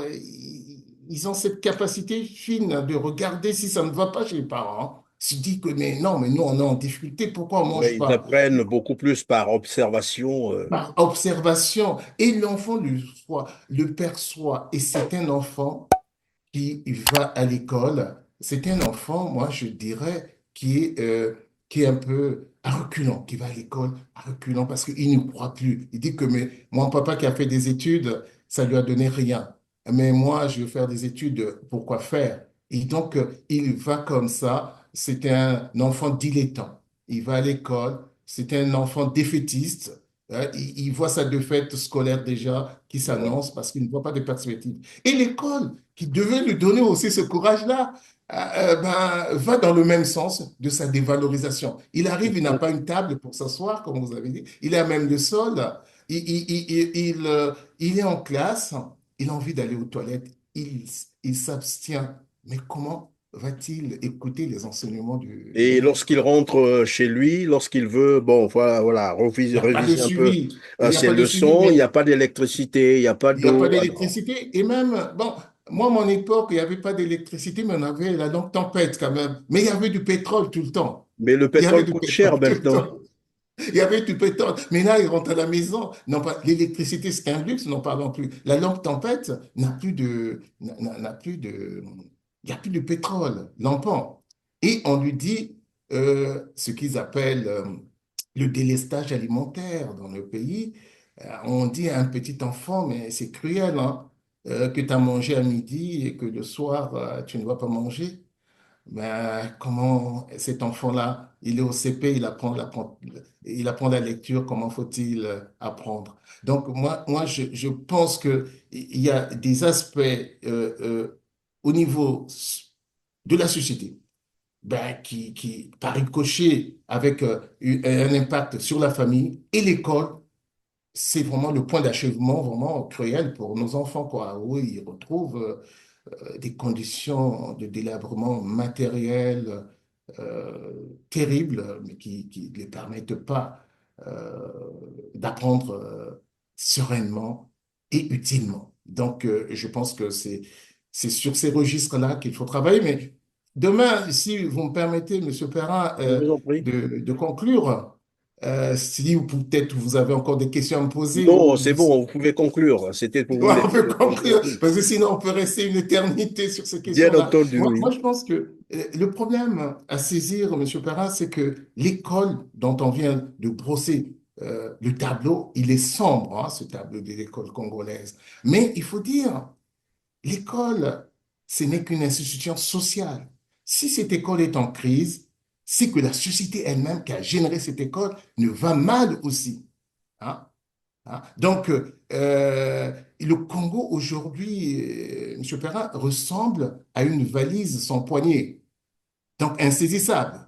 ils ont cette capacité fine de regarder si ça ne va pas chez les parents. Se dit que, mais non, mais nous, on est en difficulté, pourquoi on ne mange Oui, ils pas? apprennent beaucoup plus par observation. Par observation. Et l'enfant le perçoit. Et c'est un enfant qui va à l'école, c'est un enfant, moi je dirais, qui est un peu à reculons, qui va à l'école à reculons parce qu'il ne croit plus. Il dit que mais, mon papa qui a fait des études, ça lui a donné rien. Mais moi, je veux faire des études, pourquoi faire? Et donc, il va comme ça. C'est un enfant dilettant. Il va à l'école, c'est un enfant défaitiste. Il voit sa défaite scolaire déjà qui s'annonce parce qu'il ne voit pas de perspective. Et l'école, qui devait lui donner aussi ce courage-là, va dans le même sens de sa dévalorisation. Il arrive, il n'a pas une table pour s'asseoir, comme vous avez dit. Il est à même le sol. Il est en classe. Il a envie d'aller aux toilettes. Il s'abstient. Mais comment va-t-il écouter les enseignements de Et l'école? lorsqu'il rentre chez lui, lorsqu'il veut, bon, voilà, Il n'y a pas de réviser un peu suivi. Il n'y a ses pas de suivi, leçons, il n'y a mais pas d'électricité, il n'y a pas il n'y a pas d'eau. Alors, d'électricité. Et même, bon, moi, à mon époque, il n'y avait pas d'électricité, mais on avait la lampe tempête quand même. Mais il y avait du pétrole tout le temps. mais le Il y avait pétrole du coûte cher pétrole tout le maintenant. temps. Il y avait du pétrole. Mais là, ils rentrent à la maison. Non, pas, l'électricité, c'est un luxe, n'en parlons plus. La lampe tempête n'a plus de, il n'y a plus de pétrole, lampant. Et on lui dit ce qu'ils appellent le délestage alimentaire dans le pays. On dit à un petit enfant, mais c'est cruel, hein, que tu as mangé à midi et que le soir, tu ne vas pas manger. Ben, comment cet enfant-là, il est au CP, il apprend la lecture, comment faut-il apprendre? Donc, moi je pense qu'il y a des aspects au niveau de la société ben, par ricochet, avec un impact sur la famille et l'école, c'est vraiment le point d'achèvement vraiment cruel pour nos enfants, quoi, où ils retrouvent des conditions de délabrement matériel terribles, mais qui ne les permettent pas euh, d'apprendre sereinement et utilement. Donc, je pense que c'est sur ces registres-là qu'il faut travailler. Mais demain, si vous me permettez, Monsieur Perrin, Je vous en prie. de conclure, si ou peut-être vous avez encore des questions à me poser Non, ou c'est vous bon, vous pouvez conclure. C'était pour vous Ouais, on laisser peut le temps de conclure, conclure. parce que sinon on peut rester une éternité sur ces Bien questions-là. entendu, Moi, oui. je pense que le problème à saisir, Monsieur Perrin, c'est que l'école dont on vient de brosser le tableau, il est sombre, hein, ce tableau de l'école congolaise. Mais il faut dire, l'école, ce n'est qu'une institution sociale. Si cette école est en crise, c'est que la société elle-même qui a généré cette école ne va mal aussi. Hein. Hein. Donc, le Congo aujourd'hui, M. Perrin, ressemble à une valise sans poignée. Donc, insaisissable.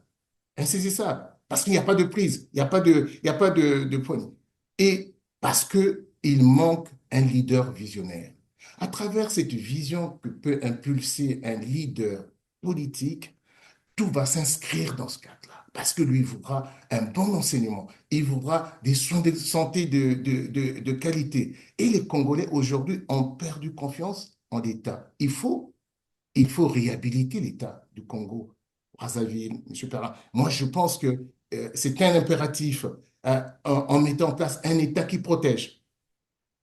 Insaisissable. Parce qu'il n'y a pas de prise, il n'y a pas de poignée. Et parce qu'il manque un leader visionnaire. À travers cette vision que peut impulser un leader politique, tout va s'inscrire dans ce cadre-là. Parce que lui, il voudra un bon enseignement. Il voudra des soins de santé de qualité. Et les Congolais, aujourd'hui, ont perdu confiance en l'État. Il faut réhabiliter l'État du Congo, Brazzaville, M. Perrin. Moi, je pense que c'est un impératif en mettant en place un État qui protège.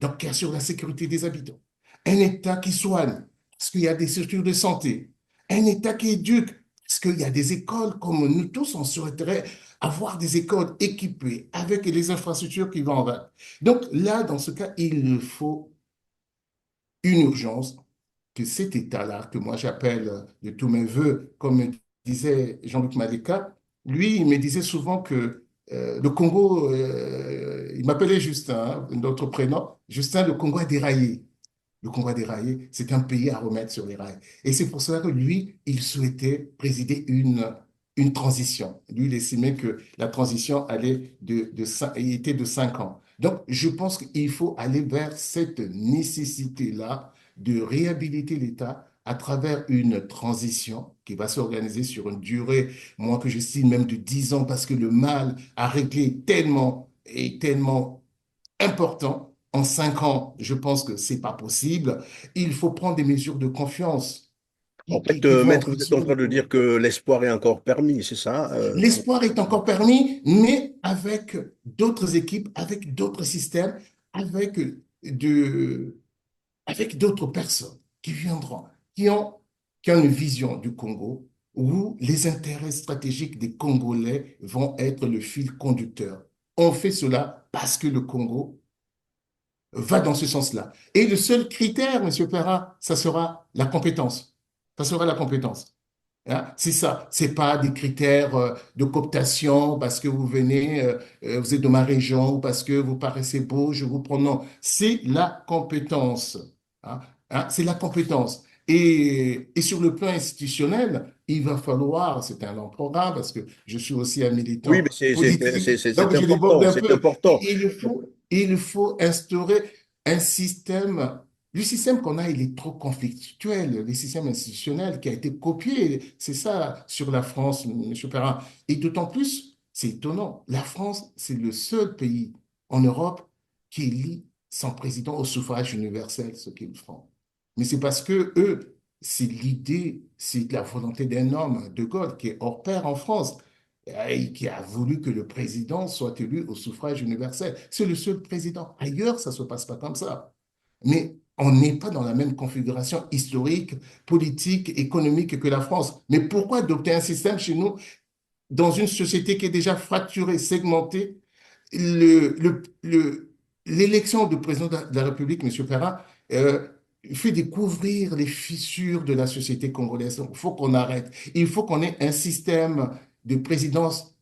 donc qui assure la sécurité des habitants, un État qui soigne, parce qu'il y a des structures de santé, un État qui éduque, parce qu'il y a des écoles, comme nous tous, on souhaiterait avoir des écoles équipées avec les infrastructures qui vont avec. Donc là, dans ce cas, il faut une urgence que cet État-là, que moi j'appelle de tous mes voeux, comme me disait Jean-Luc Maleka, lui, il me disait souvent que le Congo, il m'appelait Justin, hein, notre prénom, Justin, le Congo a déraillé. Le Congo a déraillé, c'est un pays à remettre sur les rails. Et c'est pour cela que lui, il souhaitait présider une transition. Lui, il estimait que la transition était de 5 ans. Donc, je pense qu'il faut aller vers cette nécessité-là de réhabiliter l'État à travers une transition qui va s'organiser sur une durée, moi que j'estime même de 10 ans, parce que le mal à régler tellement et tellement important. En 5 ans, je pense que c'est pas possible. Il faut prendre des mesures de confiance En fait, qui vont maître, vous êtes en train résoudre. de dire que l'espoir est encore permis, c'est ça? L'espoir est encore permis, mais avec d'autres équipes, avec d'autres systèmes, avec de, avec d'autres personnes qui viendront, qui ont, qui ont une vision du Congo où les intérêts stratégiques des Congolais vont être le fil conducteur. On fait cela parce que le Congo va dans ce sens-là. Et le seul critère, Monsieur Perra, ça sera la compétence. Ça sera la compétence. Hein. C'est ça. C'est pas des critères de cooptation parce que vous venez, vous êtes de ma région ou parce que vous paraissez beau, je vous prends. Non, c'est la compétence. Hein. Hein, c'est la compétence. Et sur le plan institutionnel, il va falloir, c'est un long programme parce que je suis aussi un Oui, militant mais politique, donc c'est je déborde important, un c'est peu. important. Il faut instaurer un système. Le système qu'on a, il est trop conflictuel. Le système institutionnel qui a été copié, c'est ça sur la France, M. Perrin. Et d'autant plus, c'est étonnant, la France, c'est le seul pays en Europe qui élit son président au suffrage universel, ce qu'ils font. Mais c'est parce que eux, c'est l'idée, c'est la volonté d'un homme, De Gaulle, qui est hors pair en France, et qui a voulu que le président soit élu au suffrage universel. C'est le seul président. Ailleurs, ça ne se passe pas comme ça. Mais on n'est pas dans la même configuration historique, politique, économique que la France. Mais pourquoi adopter un système chez nous dans une société qui est déjà fracturée, segmentée? L'élection du président de la République, M. Ferrat, fait découvrir les fissures de la société congolaise. Donc, il faut qu'on arrête. Il faut qu'on ait un système de présidence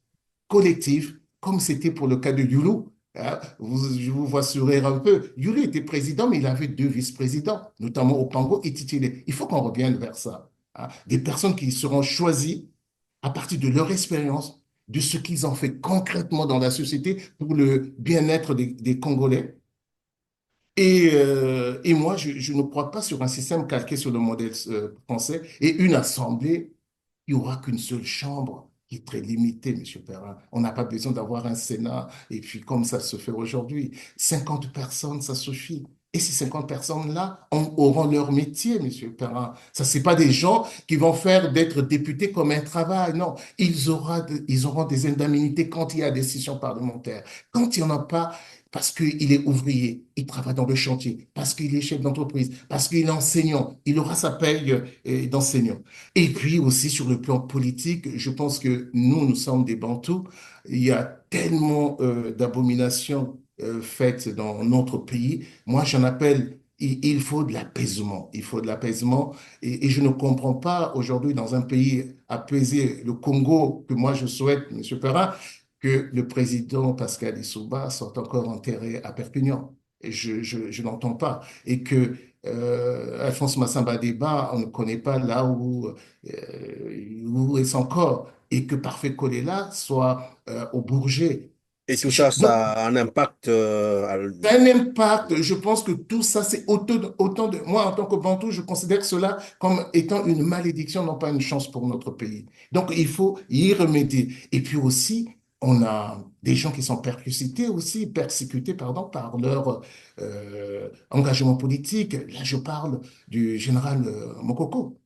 collective, comme c'était pour le cas de Youlou. Hein, je vous vois sourire un peu. Youlou était président, mais il avait 2 vice-présidents, notamment au Congo et titulaire. Il faut qu'on revienne vers ça. Hein. Des personnes qui seront choisies à partir de leur expérience, de ce qu'ils ont fait concrètement dans la société pour le bien-être des Congolais. Et moi, je ne crois pas sur un système calqué sur le modèle français et une assemblée, il n'y aura qu'une seule chambre qui est très limitée, M. Perrin. On n'a pas besoin d'avoir un Sénat et puis comme ça se fait aujourd'hui, 50 personnes, ça suffit. Et ces 50 personnes-là auront leur métier, M. Perrin. Ça, c'est pas des gens qui vont faire d'être députés comme un travail. Non, ils auront des indemnités quand il y a des sessions parlementaires. Quand il n'y en a pas, parce qu'il est ouvrier, il travaille dans le chantier, parce qu'il est chef d'entreprise, parce qu'il est enseignant, il aura sa paye d'enseignant. Et puis aussi sur le plan politique, je pense que nous sommes des Bantous. Il y a tellement d'abominations faites dans notre pays. Moi, j'en appelle, il faut de l'apaisement. Il faut de l'apaisement. Et je ne comprends pas aujourd'hui dans un pays apaisé, le Congo, que moi je souhaite, M. Perrin, que le président Pascal Lissouba soit encore enterré à Perpignan. Et je n'entends pas. Et que Alphonse Massamba Débat, on ne connaît pas là où est son corps. Et que Parfait Kolela soit au Bourget. Et tout ça, Donc, ça a un impact. ça a un impact. Je pense que tout ça, c'est autant de... Moi, en tant que Bantou, je considère cela comme étant une malédiction, non pas une chance pour notre pays. Donc, il faut y remédier. Et puis aussi, on a des gens qui sont persécutés, pardon, par leur engagement politique. Là, je parle du général Mokoko.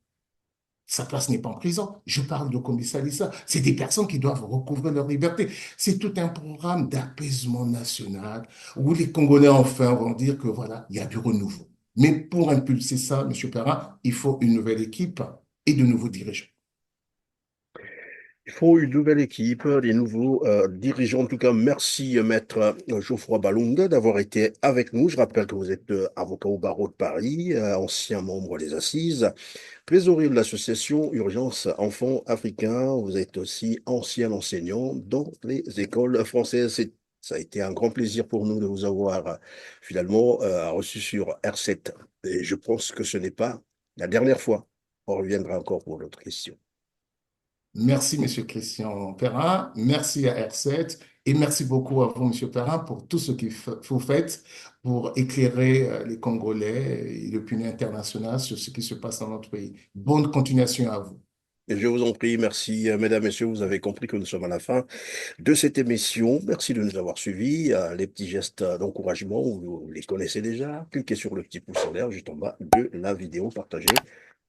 Sa place n'est pas en prison. Je parle de Kombi Salissa. C'est des personnes qui doivent recouvrer leur liberté. C'est tout un programme d'apaisement national où les Congolais enfin vont dire que voilà, il y a du renouveau. Mais pour impulser ça, M. Perrin, il faut une nouvelle équipe et de nouveaux dirigeants. Il faut une nouvelle équipe, des nouveaux dirigeants. En tout cas, merci, Maître Geoffroy Balunga, d'avoir été avec nous. Je rappelle que vous êtes avocat au barreau de Paris, ancien membre des Assises, trésorier de l'association Urgence Enfants Africains. Vous êtes aussi ancien enseignant dans les écoles françaises. Ça a été un grand plaisir pour nous de vous avoir finalement reçu sur R7. Et je pense que ce n'est pas la dernière fois. On reviendra encore pour d'autres questions. Merci, M. Christian Perrin. Merci à R7 et merci beaucoup à vous, M. Perrin, pour tout ce que vous faites pour éclairer les Congolais et l'opinion internationale sur ce qui se passe dans notre pays. Bonne continuation à vous. Et je vous en prie, merci, mesdames, messieurs, vous avez compris que nous sommes à la fin de cette émission. Merci de nous avoir suivis. Les petits gestes d'encouragement, vous les connaissez déjà. Cliquez sur le petit pouce en l'air juste en bas de la vidéo. Partagez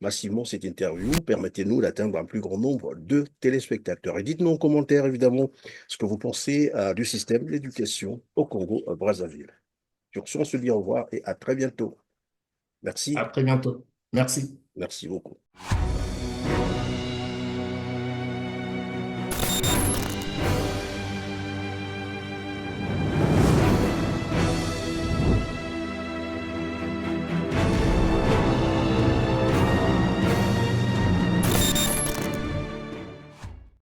massivement cette interview. Permettez-nous d'atteindre un plus grand nombre de téléspectateurs. Et dites-nous en commentaire, évidemment, ce que vous pensez du système d'éducation au Congo-Brazzaville. Sur ce, on se dit au revoir et à très bientôt. Merci. À très bientôt. Merci. Merci beaucoup.